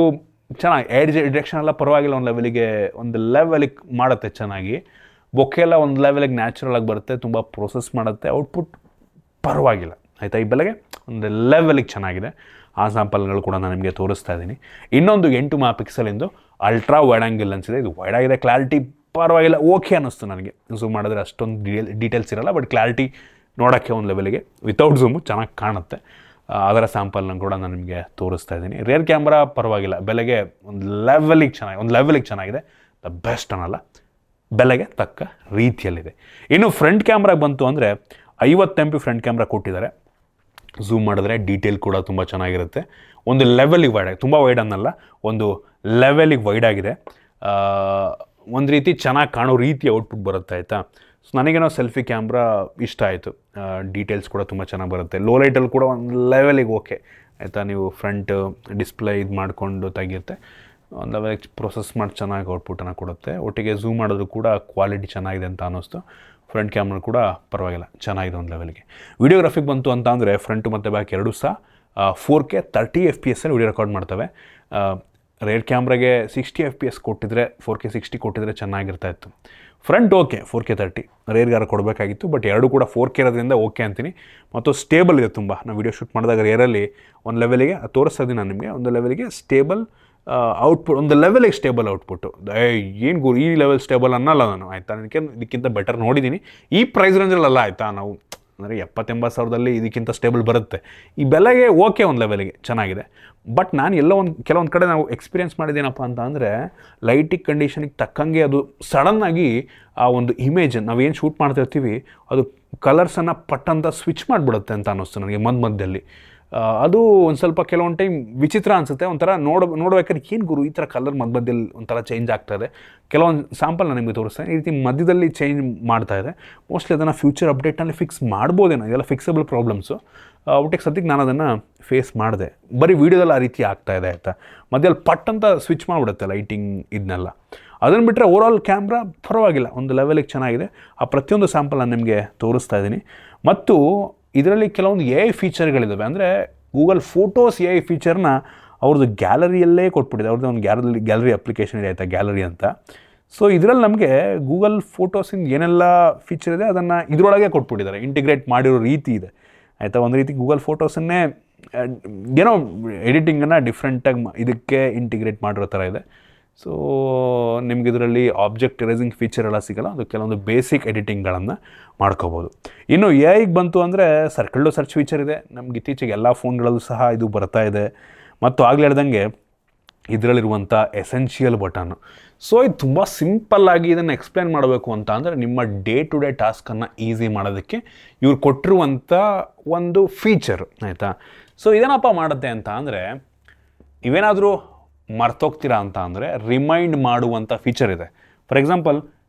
A: ಚೆನ್ನಾಗಿ ಏರ್ ಡಿಟೆಕ್ಷನ್ ಎಲ್ಲ ಪರವಾಗಿಲ್ಲ, ಒಂದು ಲೆವೆಲಿಗೆ ಮಾಡುತ್ತೆ ಚೆನ್ನಾಗಿ. ಬೊಕ್ಕೆ ಎಲ್ಲ ಒಂದು ಲೆವೆಲಿಗೆ ನ್ಯಾಚುರಲ್ ಆಗಿ ಬರುತ್ತೆ, ತುಂಬ ಪ್ರೋಸೆಸ್ ಮಾಡುತ್ತೆ. ಔಟ್ಪುಟ್ ಪರವಾಗಿಲ್ಲ ಆಯಿತಾ. ಈ ಬೆಲೆಗೆ ಒಂದು ಲೆವೆಲಿಗೆ ಚೆನ್ನಾಗಿದೆ. ಆ ಸ್ಯಾಂಪಲ್ಗಳು ಕೂಡ ನಾನು ನಿಮಗೆ ತೋರಿಸ್ತಾ ಇದ್ದೀನಿ. ಇನ್ನೊಂದು 8 MP ultra wide angle lens ಇದೆ. ಇದು ವೈಡ್ ಆಗಿದೆ, ಕ್ಲಾರಿಟಿ ಪರವಾಗಿಲ್ಲ, ಓಕೆ ಅನ್ನಿಸ್ತು ನನಗೆ. ಝೂಮ್ ಮಾಡಿದ್ರೆ ಅಷ್ಟೊಂದು ಡೀಟೇಲ್ಸ್ ಇರಲ್ಲ, ಬಟ್ ಕ್ಲಾರಿಟಿ ನೋಡೋಕ್ಕೆ ಒಂದು ಲೆವೆಲಿಗೆ ವಿತೌಟ್ ಝೂಮು ಚೆನ್ನಾಗಿ ಕಾಣುತ್ತೆ. ಅದರ ಸ್ಯಾಂಪಲ್ನ ಕೂಡ ನಾನು ನಿಮಗೆ ತೋರಿಸ್ತಾ ಇದ್ದೀನಿ. ರೇರ್ ಕ್ಯಾಮ್ರಾ ಪರವಾಗಿಲ್ಲ, ಬೆಲೆಗೆ ಒಂದು ಲೆವೆಲಿಗೆ ಚೆನ್ನಾಗಿದೆ. ದ ಬೆಸ್ಟ್ ಅನ್ನಲ್ಲ, ಬೆಲೆಗೆ ತಕ್ಕ ರೀತಿಯಲ್ಲಿದೆ. ಇನ್ನು ಫ್ರಂಟ್ ಕ್ಯಾಮ್ರಾಗೆ ಬಂತು ಅಂದರೆ 50 MP ಫ್ರಂಟ್ ಕ್ಯಾಮ್ರಾ ಕೊಟ್ಟಿದ್ದಾರೆ. ಝೂಮ್ ಮಾಡಿದ್ರೆ ಡೀಟೇಲ್ ಕೂಡ ತುಂಬ ಚೆನ್ನಾಗಿರುತ್ತೆ. ಒಂದು ಲೆವೆಲಿಗೆ ವೈಡ್ ಆಗಿದೆ, ತುಂಬ ವೈಡ್ ಅನ್ನಲ್ಲ, ಒಂದು ಲೆವೆಲಿಗೆ ವೈಡ್ ಆಗಿದೆ. ಒಂದು ರೀತಿ ಚೆನ್ನಾಗಿ ಕಾಣೋ ರೀತಿ ಔಟ್ಪುಟ್ ಬರುತ್ತೆ ಆಯಿತಾ. ಸೊ ನನಗೇನೋ ಸೆಲ್ಫಿ ಕ್ಯಾಮ್ರಾ ಇಷ್ಟ ಆಯಿತು. ಡೀಟೇಲ್ಸ್ ಕೂಡ ತುಂಬ ಚೆನ್ನಾಗಿ ಬರುತ್ತೆ. ಲೋ ಲೈಟಲ್ಲಿ ಕೂಡ ಒಂದು ಲೆವೆಲಿಗೆ ಓಕೆ ಆಯಿತಾ. ನೀವು ಫ್ರಂಟ್ ಡಿಸ್ಪ್ಲೇ ಇದು ಮಾಡಿಕೊಂಡು ತೆಗಿಯುತ್ತೆ, ಒಂದು ಲೆವೆಲಿಗೆ ಪ್ರೊಸೆಸ್ ಮಾಡಿ ಚೆನ್ನಾಗಿ ಔಟ್ಪುಟನ್ನು ಕೊಡುತ್ತೆ. ಒಟ್ಟಿಗೆ ಝೂಮ್ ಮಾಡೋದು ಕೂಡ ಕ್ವಾಲಿಟಿ ಚೆನ್ನಾಗಿದೆ ಅಂತ ಅನ್ನಿಸ್ತು. ಫ್ರಂಟ್ ಕ್ಯಾಮ್ರಾ ಕೂಡ ಪರವಾಗಿಲ್ಲ, ಚೆನ್ನಾಗಿದೆ ಒಂದು ಲೆವೆಲ್ಗೆ. ವಿಡಿಯೋಗ್ರಫಿಗೆ ಬಂತು ಅಂತ ಅಂದರೆ ಫ್ರಂಟು ಮತ್ತು ಬ್ಯಾಕ್ ಎರಡೂ ಸಹ 4K 30 FPS ವಿಡಿಯೋ ರೆಕಾರ್ಡ್ ಮಾಡ್ತವೆ. ರೇರ್ ಕ್ಯಾಮ್ರಾಗೆ 60 FPS ಕೊಟ್ಟಿದ್ರೆ 4K 60 ಕೊಟ್ಟಿದ್ರೆ ಚೆನ್ನಾಗಿರ್ತಾ ಇತ್ತು. ಫ್ರಂಟ್ ಓಕೆ 4K 30, ರೇರ್ಗಾರ ಕೊಡಬೇಕಾಗಿತ್ತು. ಬಟ್ ಎರಡೂ ಕೂಡ 4K ಇರೋದ್ರಿಂದ ಓಕೆ ಅಂತೀನಿ. ಮತ್ತು ಸ್ಟೇಬಲ್ ಇದೆ ತುಂಬ. ನಾವು ವಿಡಿಯೋ ಶೂಟ್ ಮಾಡಿದಾಗ ರೇರಲ್ಲಿ ಒಂದು ಲೆವೆಲಿಗೆ ತೋರಿಸ್ತಾ ಇದ್ದೀನಿ ನಾನು ನಿಮಗೆ, ಒಂದು ಲೆವೆಲಿಗೆ ಸ್ಟೇಬಲ್ ಔಟ್ಪುಟ್, ಒಂದು ಲೆವೆಲಿಗೆ ಸ್ಟೇಬಲ್ ಔಟ್ಪುಟ್ಟು. ಏನು ಗುರು ಈ ಲೆವೆಲ್ ಸ್ಟೇಬಲ್ ಅನ್ನಲ್ಲ ನಾನು ಆಯಿತಾ. ನನಗೆ ಇದಕ್ಕಿಂತ ಬೆಟರ್ ನೋಡಿದ್ದೀನಿ ಈ ಪ್ರೈಸ್ ರೇಂಜಲ್ಲ ಆಯಿತಾ. ನಾವು ಅಂದರೆ 70-80 ಸಾವಿರದಲ್ಲಿ ಇದಕ್ಕಿಂತ ಸ್ಟೇಬಲ್ ಬರುತ್ತೆ. ಈ ಬೆಲೆಗೆ ಓಕೆ ಒಂದು ಲೆವೆಲಿಗೆ ಚೆನ್ನಾಗಿದೆ. ಬಟ್ ನಾನು ಕೆಲವೊಂದು ಕಡೆ ನಾವು ಎಕ್ಸ್ಪೀರಿಯೆನ್ಸ್ ಮಾಡಿದ್ದೇನಪ್ಪ ಅಂತ ಅಂದರೆ ಲೈಟಿಂಗ್ ಕಂಡೀಷನಿಗೆ ತಕ್ಕಂಗೆ ಅದು ಸಡನ್ನಾಗಿ ಆ ಒಂದು ಇಮೇಜ್ ನಾವೇನು ಶೂಟ್ ಮಾಡ್ತಿರ್ತೀವಿ ಅದು ಕಲರ್ಸನ್ನು ಪಟ್ಟಂತ ಸ್ವಿಚ್ ಮಾಡಿಬಿಡುತ್ತೆ ಅಂತ ಅನ್ನಿಸ್ತು ನನಗೆ ಮಧ್ಯದಲ್ಲಿ. ಅದು ಒಂದು ಸ್ವಲ್ಪ ಕೆಲವೊಂದು ಟೈಮ್ ವಿಚಿತ್ರ ಅನಿಸುತ್ತೆ. ಒಂಥರ ನೋಡ್ಬೇಕಾದ್ರೆ ಏನು ಗುರು ಈ ಥರ ಕಲರ್ ಮಧ್ಯದಲ್ಲಿ ಒಂಥರ ಚೇಂಜ್ ಆಗ್ತಾಯಿದೆ. ಕೆಲವೊಂದು ಸ್ಯಾಂಪಲ್ ನಾನು ನಿಮಗೆ ತೋರಿಸ್ತೇನೆ. ಈ ರೀತಿ ಮಧ್ಯದಲ್ಲಿ ಚೇಂಜ್ ಮಾಡ್ತಾಯಿದೆ. ಮೋಸ್ಟ್ಲಿ ಅದನ್ನು ಫ್ಯೂಚರ್ ಅಪ್ಡೇಟ್ನಲ್ಲಿ ಫಿಕ್ಸ್ ಮಾಡ್ಬೋದೇನೋ, ಇದೆಲ್ಲ ಫಿಕ್ಸಬಲ್ ಪ್ರಾಬ್ಲಮ್ಸು. ಒಟ್ಟಿಗೆ ಸದ್ಯಕ್ಕೆ ನಾನು ಅದನ್ನು ಫೇಸ್ ಮಾಡಿದೆ. ಬರೀ ವೀಡಿಯೋದಲ್ಲಿ ಆ ರೀತಿ ಆಗ್ತಾಯಿದೆ ಆಯಿತಾ. ಮಧ್ಯದಲ್ಲಿ ಪಟ್ ಅಂತ ಸ್ವಿಚ್ ಮಾಡಿಬಿಡುತ್ತೆ ಲೈಟಿಂಗ್ ಇದನ್ನೆಲ್ಲ. ಅದನ್ನು ಬಿಟ್ಟರೆ ಓವರಾಲ್ ಕ್ಯಾಮ್ರಾ ಪರವಾಗಿಲ್ಲ, ಒಂದು ಲೆವೆಲಿಗೆ ಚೆನ್ನಾಗಿದೆ. ಆ ಪ್ರತಿಯೊಂದು ಸ್ಯಾಂಪಲ್ ನಾನು ನಿಮಗೆ ತೋರಿಸ್ತಾ ಇದ್ದೀನಿ. ಮತ್ತು ಇದರಲ್ಲಿ ಕೆಲವೊಂದು AI ಫೀಚರ್ಗಳಿದ್ದಾವೆ. ಅಂದರೆ ಗೂಗಲ್ ಫೋಟೋಸ್ AI ಫೀಚರ್ನ ಅವ್ರದ್ದು ಗ್ಯಾಲರಿಯಲ್ಲೇ ಕೊಟ್ಬಿಟ್ಟಿದೆ. ಅವ್ರದ್ದು ಒಂದು ಗ್ಯಾಲರಿ ಅಪ್ಲಿಕೇಶನ್ ಇದೆ ಆಯಿತಾ, ಗ್ಯಾಲರಿ ಅಂತ. ಸೊ ಇದರಲ್ಲಿ ನಮಗೆ ಗೂಗಲ್ ಫೋಟೋಸಿಂದ ಏನೆಲ್ಲ ಫೀಚರ್ ಇದೆ ಅದನ್ನು ಇದರೊಳಗೆ ಕೊಟ್ಬಿಟ್ಟಿದ್ದಾರೆ, ಇಂಟಿಗ್ರೇಟ್ ಮಾಡಿರೋ ರೀತಿ ಇದೆ ಆಯಿತಾ. ಒಂದು ರೀತಿ ಗೂಗಲ್ ಫೋಟೋಸನ್ನೇ ಏನೋ ಎಡಿಟಿಂಗನ್ನು ಡಿಫ್ರೆಂಟಾಗಿ ಇದಕ್ಕೆ ಇಂಟಿಗ್ರೇಟ್ ಮಾಡಿರೋ ಥರ ಇದೆ. ಸೊ ನಿಮ್ಗೆ ಇದರಲ್ಲಿ ಆಬ್ಜೆಕ್ಟ್ ಎರೇಸಿಂಗ್ ಫೀಚರ್ ಎಲ್ಲ ಸಿಗೋಲ್ಲ, ಅದು ಕೆಲವೊಂದು ಬೇಸಿಕ್ ಎಡಿಟಿಂಗ್ಗಳನ್ನು ಮಾಡ್ಕೋಬೋದು. ಇನ್ನು AIಗೆ ಬಂತು ಅಂದರೆ ಸರ್ಕಲ್ ಟು ಸರ್ಚ್ ಫೀಚರ್ ಇದೆ. ನಮ್ಗೆ ಇತ್ತೀಚೆಗೆ ಎಲ್ಲ ಫೋನ್ಗಳಲ್ಲೂ ಸಹ ಇದು ಬರ್ತಾ ಇದೆ. ಮತ್ತು ಆಗಲೇ ಹೇಳ್ದಂಗೆ ಇದರಲ್ಲಿರುವಂಥ ಎಸೆನ್ಷಿಯಲ್ ಬಟನ್ನು. ಸೊ ಇದು ತುಂಬ ಸಿಂಪಲ್ಲಾಗಿ ಇದನ್ನು ಎಕ್ಸ್ಪ್ಲೇನ್ ಮಾಡಬೇಕು ಅಂತ ಅಂದರೆ ನಿಮ್ಮ ಡೇ ಟು ಡೇ ಟಾಸ್ಕನ್ನು ಈಸಿ ಮಾಡೋದಕ್ಕೆ ಇವ್ರು ಕೊಟ್ಟಿರುವಂಥ ಒಂದು ಫೀಚರ್ ಆಯಿತಾ. ಸೊ ಇದೇನಪ್ಪ ಮಾಡುತ್ತೆ ಅಂತ ಅಂದರೆ ಇವೇನಾದರೂ ಮರ್ತೋಗ್ತೀರಾ ಅಂತ ಅಂದರೆ ರಿಮೈಂಡ್ ಮಾಡುವಂಥ ಫೀಚರ್ ಇದೆ. ಫಾರ್ ಎಕ್ಸಾಂಪಲ್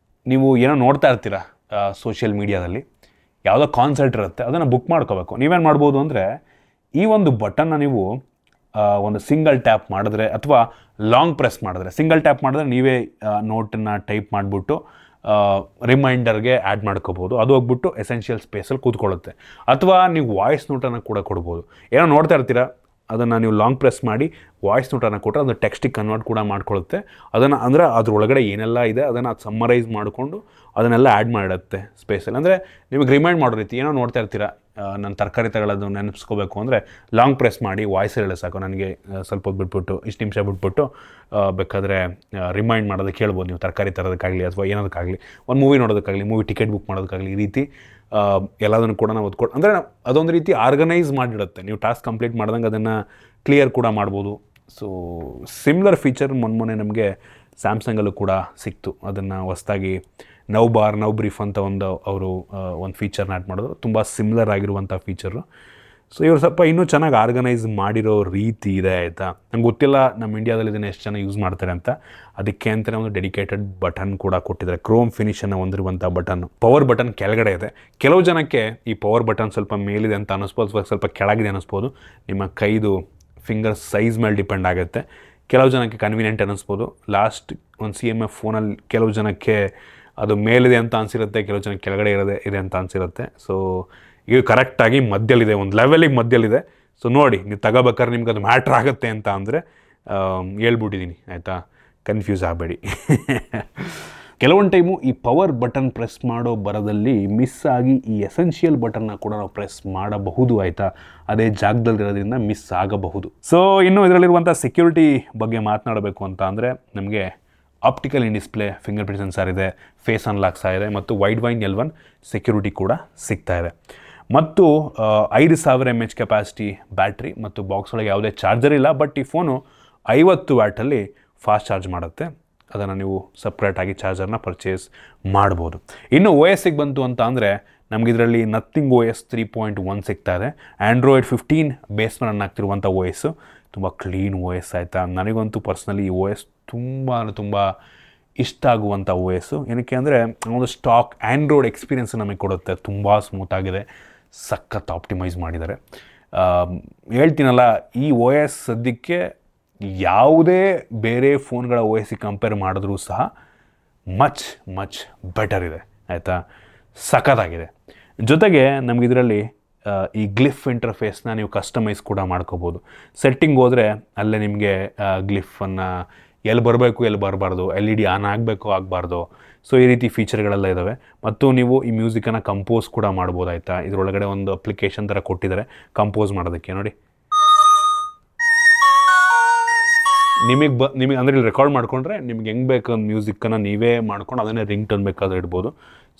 A: ನೀವು ಏನೋ ನೋಡ್ತಾ ಇರ್ತೀರ ಸೋಷಿಯಲ್ ಮೀಡಿಯಾದಲ್ಲಿ, ಯಾವುದೋ ಕಾನ್ಸರ್ಟ್ ಇರುತ್ತೆ, ಅದನ್ನು ಬುಕ್ ಮಾಡ್ಕೋಬೇಕು. ನೀವೇನು ಮಾಡ್ಬೋದು ಅಂದರೆ ಈ ಒಂದು ಬಟನ್ನ ನೀವು ಒಂದು ಸಿಂಗಲ್ ಟ್ಯಾಪ್ ಮಾಡಿದ್ರೆ ಅಥವಾ ಲಾಂಗ್ ಪ್ರೆಸ್ ಮಾಡಿದ್ರೆ, ಸಿಂಗಲ್ ಟ್ಯಾಪ್ ಮಾಡಿದ್ರೆ ನೀವೇ ನೋಟನ್ನು ಟೈಪ್ ಮಾಡಿಬಿಟ್ಟು ರಿಮೈಂಡರ್ಗೆ ಆ್ಯಡ್ ಮಾಡ್ಕೋಬೋದು. ಅದು ಹೋಗ್ಬಿಟ್ಟು ಎಸೆನ್ಷಿಯಲ್ ಸ್ಪೇಸಲ್ಲಿ ಕೂತ್ಕೊಳ್ಳುತ್ತೆ. ಅಥವಾ ನೀವು ವಾಯ್ಸ್ ನೋಟನ್ನು ಕೂಡ ಕೊಡ್ಬೋದು. ಏನೋ ನೋಡ್ತಾ ಇರ್ತೀರ, ಅದನ್ನು ನೀವು ಲಾಂಗ್ ಪ್ರೆಸ್ ಮಾಡಿ ವಾಯ್ಸ್ ನೋಟನ್ನು ಕೊಟ್ಟರೆ ಅದು ಟೆಕ್ಸ್ಟಿಗೆ ಕನ್ವರ್ಟ್ ಕೂಡ ಮಾಡ್ಕೊಳ್ಳುತ್ತೆ. ಅದನ್ನು ಅಂದರೆ ಅದ್ರೊಳಗಡೆ ಏನೆಲ್ಲ ಇದೆ ಅದನ್ನು ಅದು ಸಮ್ಮರೈಸ್ ಮಾಡಿಕೊಂಡು ಅದನ್ನೆಲ್ಲ ಆ್ಯಡ್ ಮಾಡಿಡುತ್ತೆ ಸ್ಪೇಸಲ್ಲಿ. ಅಂದರೆ ನಿಮಗೆ ರಿಮೈಂಡ್ ಮಾಡೋ ರೀತಿ ಏನೋ ನೋಡ್ತಾ ಇರ್ತೀರ, ನಾನು ತರಕಾರಿ ತಗೊಳ್ಳೋದು ನೆನಪಿಸ್ಕೋಬೇಕು ಅಂದರೆ ಲಾಂಗ್ ಪ್ರೆಸ್ ಮಾಡಿ ವಾಯ್ಸ್ ಹೇಳಿ ಸಾಕು, ನನಗೆ ಸ್ವಲ್ಪ ಹೊತ್ತು ಬಿಟ್ಬಿಟ್ಟು ಇಷ್ಟು ನಿಮಿಷ ಬಿಟ್ಬಿಟ್ಟು ಬೇಕಾದರೆ ರಿಮೈಂಡ್ ಮಾಡೋದಕ್ಕೆ ಹೇಳ್ಬೋದು ನೀವು, ತರಕಾರಿ ತರೋದಕ್ಕಾಗಲಿ ಅಥವಾ ಏನೋದಕ್ಕಾಗಲಿ, ಒಂದು ಮೂವಿ ನೋಡೋದಕ್ಕಾಗಲಿ, ಮೂವಿ ಟಿಕೆಟ್ ಬುಕ್ ಮಾಡೋದಕ್ಕಾಗಲಿ, ಈ ರೀತಿ ಎಲ್ಲದನ್ನು ಕೂಡ ನಾವು ಓದ್ಕೊಂಡು ಅಂದರೆ ಅದೊಂದು ರೀತಿ ಆರ್ಗನೈಸ್ ಮಾಡಿಡುತ್ತೆ. ನೀವು ಟಾಸ್ಕ್ ಕಂಪ್ಲೀಟ್ ಮಾಡ್ದಂಗೆ ಅದನ್ನು ಕ್ಲಿಯರ್ ಕೂಡ ಮಾಡ್ಬೋದು. ಸೊ ಸಿಮ್ಲರ್ ಫೀಚರ್ ಮೊನ್ನೆ ನಮಗೆ ಸ್ಯಾಮ್ಸಂಗಲ್ಲೂ ಕೂಡ ಸಿಕ್ತು. ಅದನ್ನು ಹೊಸದಾಗಿ ನವ್ ಬ್ರೀಫ್ ಅಂತ ಅವರು ಒಂದು ಫೀಚರ್ನ ಆ್ಯಡ್ ಮಾಡಿದ್ರು, ತುಂಬ ಸಿಮ್ಲರ್ ಆಗಿರುವಂಥ ಫೀಚರು. ಸೊ ಇವರು ಸ್ವಲ್ಪ ಇನ್ನೂ ಚೆನ್ನಾಗಿ ಆರ್ಗನೈಸ್ ಮಾಡಿರೋ ರೀತಿ ಇದೆ ಆಯಿತಾ. ನಂಗೆ ಗೊತ್ತಿಲ್ಲ ನಮ್ಮ ಇಂಡಿಯಾದಲ್ಲಿ ಇದನ್ನು ಎಷ್ಟು ಜನ ಯೂಸ್ ಮಾಡ್ತಾರೆ ಅಂತ, ಅದಕ್ಕೆ ಅಂತಲೇ ಒಂದು ಡೆಡಿಕೇಟೆಡ್ ಬಟನ್ ಕೂಡ ಕೊಟ್ಟಿದ್ದಾರೆ, ಕ್ರೋಮ್ ಫಿನಿಷನ್ನು ಹೊಂದಿರುವಂಥ ಬಟನ್ನು. ಪವರ್ ಬಟನ್ ಕೆಳಗಡೆ ಇದೆ. ಕೆಲವು ಜನಕ್ಕೆ ಈ ಪವರ್ ಬಟನ್ ಸ್ವಲ್ಪ ಮೇಲಿದೆ ಅಂತ ಅನ್ನಿಸ್ಬೋದು, ಸ್ವಲ್ಪ ಕೆಳಗಿದೆ ಅನ್ನಿಸ್ಬೋದು. ನಿಮ್ಮ ಕೈದು ಫಿಂಗರ್ ಸೈಜ್ ಮೇಲೆ ಡಿಪೆಂಡ್ ಆಗುತ್ತೆ. ಕೆಲವು ಜನಕ್ಕೆ ಕನ್ವೀನಿಯೆಂಟ್ ಅನ್ನಿಸ್ಬೋದು. ಲಾಸ್ಟ್ ಒಂದು CMF ಫೋನಲ್ಲಿ ಕೆಲವು ಜನಕ್ಕೆ ಅದು ಮೇಲಿದೆ ಅಂತ ಅನಿಸಿರುತ್ತೆ, ಕೆಲವು ಜನಕ್ಕೆ ಕೆಳಗಡೆ ಇದೆ ಅಂತ ಅನಿಸಿರುತ್ತೆ. ಸೊ ಇದು ಕರೆಕ್ಟಾಗಿ ಮಧ್ಯಲ್ಲಿದೆ, ಒಂದು ಲೆವೆಲಿಗೆ ಮಧ್ಯಲ್ಲಿದೆ. ಸೊ ನೋಡಿ, ನೀವು ತಗೋಬೇಕಾದ್ರೆ ನಿಮ್ಗೆ ಅದು ಮ್ಯಾಟ್ರ್ ಆಗುತ್ತೆ ಅಂತ ಅಂದರೆ ಹೇಳ್ಬಿಟ್ಟಿದ್ದೀನಿ ಆಯಿತಾ, ಕನ್ಫ್ಯೂಸ್ ಆಗಬೇಡಿ. ಕೆಲವೊಂದು ಟೈಮು ಈ ಪವರ್ ಬಟನ್ ಪ್ರೆಸ್ ಮಾಡೋ ಬರದಲ್ಲಿ ಮಿಸ್ ಆಗಿ ಈ ಎಸೆನ್ಷಿಯಲ್ ಬಟನ್ನ ಕೂಡ ನಾವು ಪ್ರೆಸ್ ಮಾಡಬಹುದು ಆಯಿತಾ, ಅದೇ ಜಾಗದಲ್ಲಿರೋದ್ರಿಂದ ಮಿಸ್ ಆಗಬಹುದು. ಸೊ ಇನ್ನು ಇದರಲ್ಲಿರುವಂಥ ಸೆಕ್ಯೂರಿಟಿ ಬಗ್ಗೆ ಮಾತನಾಡಬೇಕು ಅಂತ ಅಂದರೆ ನಮಗೆ optical in display, fingerprint sensor ಇದೆ, ಫೇಸ್ ಅನ್ಲಾಕ್ಸ್ ಆಗಿದೆ ಮತ್ತು ವೈಡ್ L1 ಸೆಕ್ಯೂರಿಟಿ ಕೂಡ ಸಿಗ್ತಾ ಇದೆ. ಮತ್ತು 5000 mAh ಕೆಪಾಸಿಟಿ ಬ್ಯಾಟ್ರಿ ಮತ್ತು ಬಾಕ್ಸ್ ಒಳಗೆ ಯಾವುದೇ ಚಾರ್ಜರ್ ಇಲ್ಲ. ಬಟ್ ಈ ಫೋನು 50 ವ್ಯಾಟಲ್ಲಿ ಫಾಸ್ಟ್ ಚಾರ್ಜ್ ಮಾಡುತ್ತೆ. ಅದನ್ನು ನೀವು ಸಪ್ರೇಟಾಗಿ ಚಾರ್ಜರ್ನ ಪರ್ಚೇಸ್ ಮಾಡ್ಬೋದು. ಇನ್ನು OSಗೆ ಬಂತು ಅಂತ ಅಂದರೆ ನಮ್ಗೆ ಇದರಲ್ಲಿ ನಥಿಂಗ್ OS 3.1 ಸಿಗ್ತಾ ಇದೆ. ಆ್ಯಂಡ್ರಾಯ್ಡ್ 15 ಬೇಸ್ ಮೇಲೆ ರನ್ ಆಗ್ತಿರುವಂಥ OS, ತುಂಬ ಕ್ಲೀನ್ OS ಆಯಿತಾ. ನನಗಂತೂ ಪರ್ಸ್ನಲಿ ಈ OS ತುಂಬ ಇಷ್ಟ ಆಗುವಂಥ OS. ಏನಕ್ಕೆ ಅಂದರೆ ಒಂದು ಸ್ಟಾಕ್ ಆ್ಯಂಡ್ರಾಯ್ಡ್ ಎಕ್ಸ್ಪೀರಿಯೆನ್ಸ್ ನಮಗೆ ಕೊಡುತ್ತೆ, ತುಂಬ ಸ್ಮೂತಾಗಿದೆ, ಸಖತ್ ಆಪ್ಟಿಮೈಸ್ ಮಾಡಿದ್ದಾರೆ. ಹೇಳ್ತೀನಲ್ಲ, ಈ OS ಸದ್ಯಕ್ಕೆ ಯಾವುದೇ ಬೇರೆ ಫೋನ್ಗಳ OSಗೆ ಕಂಪೇರ್ ಮಾಡಿದ್ರೂ ಸಹ ಮಚ್ ಬೆಟರ್ ಇದೆ ಆಯಿತಾ, ಸಖತ್ತಾಗಿದೆ. ಜೊತೆಗೆ ನಮಗಿದರಲ್ಲಿ ಈ ಗ್ಲಿಫ್ ಇಂಟರ್ಫೇಸ್ನ ನೀವು ಕಸ್ಟಮೈಸ್ ಕೂಡ ಮಾಡ್ಕೋಬೋದು. ಸೆಟ್ಟಿಂಗ್ ಹೋದರೆ ಅಲ್ಲೇ ನಿಮಗೆ ಗ್ಲಿಫನ್ನು ಎಲ್ಲಿ ಬರಬೇಕು ಎಲ್ಲಿ ಬರಬಾರ್ದು, LED ಆನ್ ಆಗಬೇಕು ಆಗಬಾರ್ದು, ಸೊ ಈ ರೀತಿ ಫೀಚರ್ಗಳೆಲ್ಲ ಇದ್ದಾವೆ. ಮತ್ತು ನೀವು ಈ ಮ್ಯೂಸಿಕನ್ನು ಕಂಪೋಸ್ ಕೂಡ ಮಾಡ್ಬೋದಾಯ್ತಾ. ಇದರೊಳಗಡೆ ಒಂದು ಅಪ್ಲಿಕೇಶನ್ ಥರ ಕೊಟ್ಟಿದ್ದಾರೆ ಕಂಪೋಸ್ ಮಾಡೋದಕ್ಕೆ. ನೋಡಿ, ನಿಮಗೆ ಅಂದರೆ ಇಲ್ಲಿ ರೆಕಾರ್ಡ್ ಮಾಡಿಕೊಂಡ್ರೆ ನಿಮ್ಗೆ ಹೆಂಗೆ ಬೇಕು ಒಂದು ಮ್ಯೂಸಿಕ್ಕನ್ನು ನೀವೇ ಮಾಡ್ಕೊಂಡು ಅದನ್ನೇ ರಿಂಗ್ ಟೋನ್ ಬೇಕಾದ್ರೆ ಇಡ್ಬೋದು.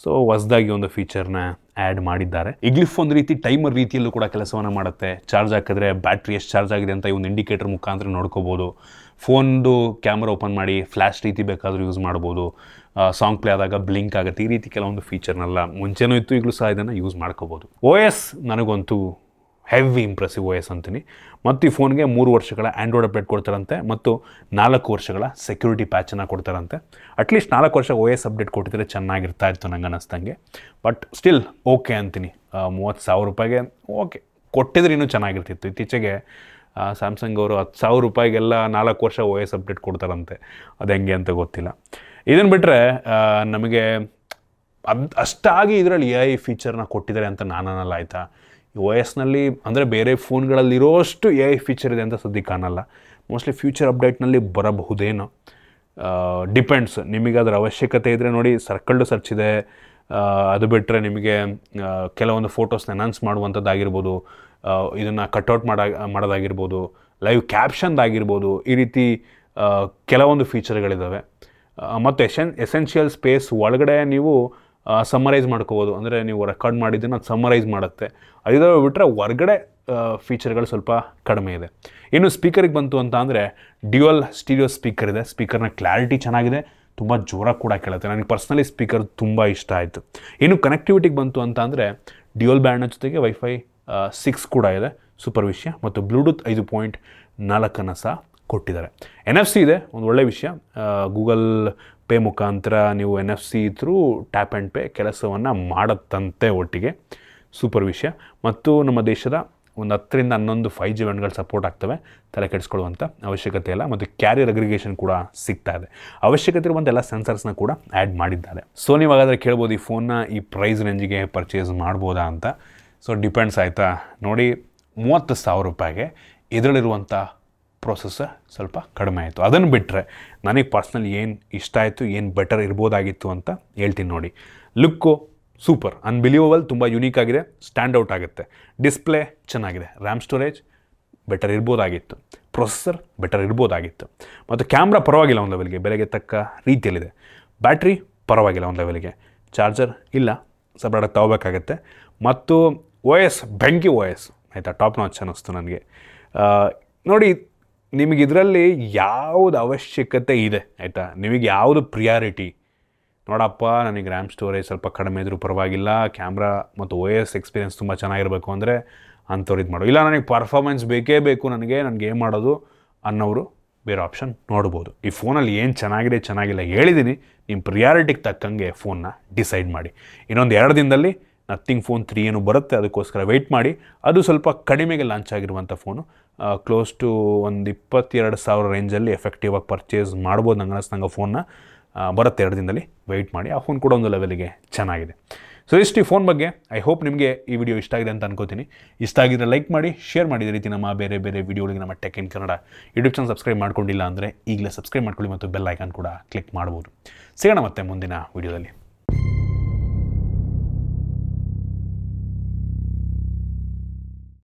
A: ಸೊ ಹೊಸದಾಗಿ ಒಂದು ಫೀಚರ್ನ ಆ್ಯಡ್ ಮಾಡಿದ್ದಾರೆ. ಈ ಗ್ಲಿಫ್ ಒಂದು ರೀತಿ ಟೈಮರ್ ರೀತಿಯಲ್ಲೂ ಕೂಡ ಕೆಲಸವನ್ನು ಮಾಡುತ್ತೆ. ಚಾರ್ಜ್ ಹಾಕಿದ್ರೆ ಬ್ಯಾಟ್ರಿ ಎಷ್ಟು ಚಾರ್ಜ್ ಆಗಿದೆ ಅಂತ ಈ ಒಂದು ಇಂಡಿಕೇಟರ್ ಮುಖಾಂತರ ನೋಡ್ಕೋಬೋದು. ಫೋನ್ದು ಕ್ಯಾಮ್ರಾ ಓಪನ್ ಮಾಡಿ ಫ್ಲ್ಯಾಶ್ ರೀತಿ ಬೇಕಾದರೂ ಯೂಸ್ ಮಾಡ್ಬೋದು. ಸಾಂಗ್ ಪ್ಲೇ ಆದಾಗ ಬ್ಲಿಂಕ್ ಆಗುತ್ತೆ. ಈ ರೀತಿ ಕೆಲವೊಂದು ಫೀಚರ್ನೆಲ್ಲ ಮುಂಚೆನೂ ಇತ್ತು, ಈಗಲೂ ಸಹ ಇದನ್ನು ಯೂಸ್ ಮಾಡ್ಕೋಬೋದು. OS ನನಗಂತೂ ಹೆವಿ ಇಂಪ್ರೆಸಿವ್ OS ಅಂತೀನಿ. ಮತ್ತು ಈ ಫೋನ್ಗೆ 3 ವರ್ಷಗಳ ಆ್ಯಂಡ್ರಾಯ್ಡ್ ಅಪ್ಡೇಟ್ ಕೊಡ್ತಾರಂತೆ ಮತ್ತು 4 ವರ್ಷಗಳ ಸೆಕ್ಯೂರಿಟಿ ಪ್ಯಾಚನ್ನು ಕೊಡ್ತಾರಂತೆ. ಅಟ್ಲೀಸ್ಟ್ 4 ವರ್ಷ OS ಅಪ್ಡೇಟ್ ಕೊಟ್ಟಿದ್ರೆ ಚೆನ್ನಾಗಿರ್ತಾ ಇತ್ತು ನಂಗೆ ಅನ್ನಿಸ್ದಂಗೆ. ಬಟ್ ಸ್ಟಿಲ್ ಓಕೆ ಅಂತೀನಿ. 30,000 ರೂಪಾಯಿಗೆ ಓಕೆ ಕೊಟ್ಟಿದ್ರೆ ಇನ್ನೂ ಚೆನ್ನಾಗಿರ್ತಿತ್ತು. ಇತ್ತೀಚೆಗೆ ಸ್ಯಾಮ್ಸಂಗ್ ಅವರು 10,000 ರೂಪಾಯಿಗೆಲ್ಲ 4 ವರ್ಷ OS ಅಪ್ಡೇಟ್ ಕೊಡ್ತಾರಂತೆ. ಅದು ಹೆಂಗೆ ಅಂತ ಗೊತ್ತಿಲ್ಲ. ಇದನ್ನು ಬಿಟ್ಟರೆ ನಮಗೆ ಅಷ್ಟಾಗಿ ಇದರಲ್ಲಿ AI ಫೀಚರ್ನ ಕೊಟ್ಟಿದ್ದಾರೆ ಅಂತ ನಾನಲ್ಲ ಆಯಿತಾ. ಈ OSನಲ್ಲಿ ಅಂದರೆ ಬೇರೆ ಫೋನ್ಗಳಲ್ಲಿರೋಷ್ಟು AI ಫೀಚರ್ ಇದೆ ಅಂತ ಸದ್ಯಕ್ಕೆ ಕಾಣಲ್ಲ. ಮೋಸ್ಟ್ಲಿ ಫ್ಯೂಚರ್ ಅಪ್ಡೇಟ್ನಲ್ಲಿ ಬರಬಹುದೇನೋ, ಡಿಪೆಂಡ್ಸ್. ನಿಮಗೆ ಅದರ ಅವಶ್ಯಕತೆ ಇದ್ದರೆ ನೋಡಿ, ಸರ್ಕಲ್ಡ್ ಸರ್ಚ್ ಇದೆ. ಅದು ಬಿಟ್ಟರೆ ನಿಮಗೆ ಕೆಲವೊಂದು ಫೋಟೋಸ್ನ ಎನ್ಹಾನ್ಸ್ ಮಾಡುವಂಥದ್ದಾಗಿರ್ಬೋದು, ಇದನ್ನು ಕಟ್ಔಟ್ ಮಾಡೋದಾಗಿರ್ಬೋದು, ಲೈವ್ ಕ್ಯಾಪ್ಷನ್ದಾಗಿರ್ಬೋದು, ಈ ರೀತಿ ಕೆಲವೊಂದು ಫೀಚರ್ಗಳಿದ್ದಾವೆ. ಮತ್ತು ಎಸೆನ್ಷಿಯಲ್ ಸ್ಪೇಸ್ ಒಳಗಡೆ ನೀವು ಸಮ್ಮರೈಸ್ ಮಾಡ್ಕೋಬೋದು. ಅಂದರೆ ನೀವು ರೆಕಾರ್ಡ್ ಮಾಡಿದ್ದನ್ನು ಅದು ಸಮ್ಮರೈಸ್ ಮಾಡುತ್ತೆ. ಅದು ಬಿಟ್ಟರೆ ಹೊರಗಡೆ ಫೀಚರ್ಗಳು ಸ್ವಲ್ಪ ಕಡಿಮೆ ಇದೆ. ಇನ್ನು ಸ್ಪೀಕರಿಗೆ ಬಂತು ಅಂತ ಅಂದರೆ ಡ್ಯುಯಲ್ ಸ್ಟೀರಿಯೋ ಸ್ಪೀಕರ್ ಇದೆ. ಸ್ಪೀಕರ್ನ ಕ್ಲಾರಿಟಿ ಚೆನ್ನಾಗಿದೆ, ತುಂಬ ಜೋರಾಗಿ ಕೂಡ ಕೇಳುತ್ತೆ. ನನಗೆ ಪರ್ಸ್ನಲಿ ಸ್ಪೀಕರ್ ತುಂಬ ಇಷ್ಟ ಆಯಿತು. ಇನ್ನು ಕನೆಕ್ಟಿವಿಟಿಗೆ ಬಂತು ಅಂತ ಅಂದರೆ ಡ್ಯುಯಲ್ ಬ್ಯಾಂಡ್ನ ಜೊತೆಗೆ Wi-Fi 6 ಕೂಡ ಇದೆ, ಸೂಪರ್ ವಿಷಯ. ಮತ್ತು ಬ್ಲೂಟೂತ್ 5.4 ಸಹ ಕೊಟ್ಟಿದ್ದಾರೆ. NFC ಇದೆ, ಒಂದು ಒಳ್ಳೆಯ ವಿಷಯ. ಗೂಗಲ್ ಪೇ ಮುಖಾಂತರ ನೀವು NFC through tap and pay ಕೆಲಸವನ್ನು ಮಾಡುತ್ತಂತೆ ಒಟ್ಟಿಗೆ, ಸೂಪರ್ ವಿಷಯ. ಮತ್ತು ನಮ್ಮ ದೇಶದ ಒಂದು 10 ರಿಂದ 11 5G ಬ್ಯಾಂಡ್ಗಳು ಸಪೋರ್ಟ್ ಆಗ್ತವೆ, ತಲೆ ಕೆಡಿಸ್ಕೊಳ್ಳುವಂಥ ಅವಶ್ಯಕತೆ ಇಲ್ಲ. ಮತ್ತು ಕ್ಯಾರಿಯರ್ ಅಗ್ರಿಗೇಷನ್ ಕೂಡ ಸಿಗ್ತಾ ಇದೆ. ಅವಶ್ಯಕತೆ ಇರುವಂಥ ಎಲ್ಲ ಸೆನ್ಸರ್ಸ್ನ ಕೂಡ ಆ್ಯಡ್ ಮಾಡಿದ್ದಾರೆ. ಸೊ ನೀವು ಹಾಗಾದರೆ ಕೇಳ್ಬೋದು, ಈ ಫೋನ್ನ ಈ ಪ್ರೈಸ್ ರೇಂಜಿಗೆ ಪರ್ಚೇಸ್ ಮಾಡ್ಬೋದಾ ಅಂತ. ಸೊ ಡಿಪೆಂಡ್ಸ್ ಆಯಿತಾ. ನೋಡಿ, 30,000 ರೂಪಾಯಿಗೆ ಇದರಲ್ಲಿರುವಂಥ ಪ್ರೊಸೆಸರ್ ಸ್ವಲ್ಪ ಕಡಿಮೆ ಆಯಿತು. ಅದನ್ನು ಬಿಟ್ಟರೆ ನನಗೆ ಪರ್ಸ್ನಲಿ ಏನು ಇಷ್ಟ ಆಯಿತು, ಏನು ಬೆಟರ್ ಇರ್ಬೋದಾಗಿತ್ತು ಅಂತ ಹೇಳ್ತೀನಿ ನೋಡಿ. ಲುಕ್ಕು ಸೂಪರ್, ಅನ್ಬಿಲೀವಬಲ್, ತುಂಬ ಯುನೀಕ್ ಆಗಿದೆ, ಸ್ಟ್ಯಾಂಡ್ ಔಟ್ ಆಗುತ್ತೆ. ಡಿಸ್ಪ್ಲೇ ಚೆನ್ನಾಗಿದೆ, ರ್ಯಾಮ್ ಸ್ಟೋರೇಜ್ ಬೆಟರ್ ಇರ್ಬೋದಾಗಿತ್ತು, ಪ್ರೊಸೆಸರ್ ಬೆಟರ್ ಇರ್ಬೋದಾಗಿತ್ತು. ಮತ್ತು ಕ್ಯಾಮ್ರಾ ಪರವಾಗಿಲ್ಲ ಒಂದು ಲೆವೆಲ್ಗೆ, ಬೆಲೆಗೆ ತಕ್ಕ ರೀತಿಯಲ್ಲಿದೆ. ಬ್ಯಾಟ್ರಿ ಪರವಾಗಿಲ್ಲ ಒಂದು ಲೆವೆಲ್ಗೆ, ಚಾರ್ಜರ್ ಇಲ್ಲ, ಸಪ್ರೇಟಾಗಿ ತಗೋಬೇಕಾಗತ್ತೆ. ಮತ್ತು OS ಬೆಂಕಿ OS ಆಯಿತಾ, ಟಾಪ್ ನಾಚ್ ಅನ್ನಿಸ್ತು ನನಗೆ. ನೋಡಿ, ನಿಮಗೆ ಇದರಲ್ಲಿ ಯಾವುದು ಅವಶ್ಯಕತೆ ಇದೆ ಆಯಿತಾ, ನಿಮಗೆ ಯಾವುದು ಪ್ರಿಯಾರಿಟಿ, ನೋಡಪ್ಪ ನನಗೆ ರ್ಯಾಮ್ ಸ್ಟೋರೇಜ್ ಸ್ವಲ್ಪ ಕಡಿಮೆ ಇದ್ರೂ ಪರವಾಗಿಲ್ಲ, ಕ್ಯಾಮ್ರಾ ಮತ್ತು OS ಎಕ್ಸ್ಪೀರಿಯೆನ್ಸ್ ತುಂಬ ಚೆನ್ನಾಗಿರಬೇಕು ಅಂದರೆ ಅಂಥವ್ರು ಇದು ಮಾಡು. ಇಲ್ಲ ನನಗೆ ಪರ್ಫಾರ್ಮೆನ್ಸ್ ಬೇಕೇ ಬೇಕು, ನನಗೆ ಏನು ಮಾಡೋದು ಅನ್ನೋರು ಬೇರೆ ಆಪ್ಷನ್ ನೋಡ್ಬೋದು. ಈ ಫೋನಲ್ಲಿ ಏನು ಚೆನ್ನಾಗಿಲ್ಲ ಹೇಳಿದ್ದೀನಿ, ನಿಮ್ಮ ಪ್ರಿಯಾರಿಟಿಗೆ ತಕ್ಕಂಗೆ ಫೋನ್ನ ಡಿಸೈಡ್ ಮಾಡಿ. ಇನ್ನೊಂದು 2 ದಿನದಲ್ಲಿ ನಥಿಂಗ್ ಫೋನ್ 3 ಏನು ಬರುತ್ತೆ, ಅದಕ್ಕೋಸ್ಕರ ವೆಯ್ಟ್ ಮಾಡಿ. ಅದು ಸ್ವಲ್ಪ ಕಡಿಮೆಗೆ ಲಾಂಚ್ ಆಗಿರುವಂಥ ಫೋನು, ಕ್ಲೋಸ್ ಟು ಒಂದು 22,000 ರೇಂಜಲ್ಲಿ ಎಫೆಕ್ಟಿವ್ ಆಗಿ ಪರ್ಚೇಸ್ ಮಾಡ್ಬೋದು ನಂಗೆ ಅನ್ನಿಸ್ದಂಗೆ ಫೋನ್ನ. ಬರುತ್ತೆ 2 ದಿನದಲ್ಲಿ, ವೆಯ್ಟ್ ಮಾಡಿ. ಆ ಫೋನ್ ಕೂಡ ಒಂದು ಲೆವೆಲ್ಗೆ ಚೆನ್ನಾಗಿದೆ. ಸೊ ಇಷ್ಟು ಈ ಫೋನ್ ಬಗ್ಗೆ. ಐ ಹೋಪ್ ನಿಮಗೆ ಈ ವಿಡಿಯೋ ಇಷ್ಟ ಆಗಿದೆ ಅಂತ ಅನ್ಕೋತೀನಿ. ಇಷ್ಟ ಆಗಿದ್ರೆ ಲೈಕ್ ಮಾಡಿ, ಶೇರ್ ಮಾಡಿ. ಇದೇ ರೀತಿ ನಮ್ಮ ಬೇರೆ ವಿಡಿಯೋಗಳಿಗೆ ನಮ್ಮ tech in Kannada YouTube channel subscribe ಮಾಡ್ಕೊಂಡಿಲ್ಲ ಅಂದರೆ ಈಗಲೇ ಸಬ್ಸ್ಕ್ರೈಬ್ ಮಾಡ್ಕೊಳ್ಳಿ ಮತ್ತು ಬೆಲ್ ಐಕಾನ್ ಕೂಡ ಕ್ಲಿಕ್ ಮಾಡ್ಬೋದು. ಸಿಗೋಣ ಮತ್ತೆ ಮುಂದಿನ ವಿಡಿಯೋದಲ್ಲಿ.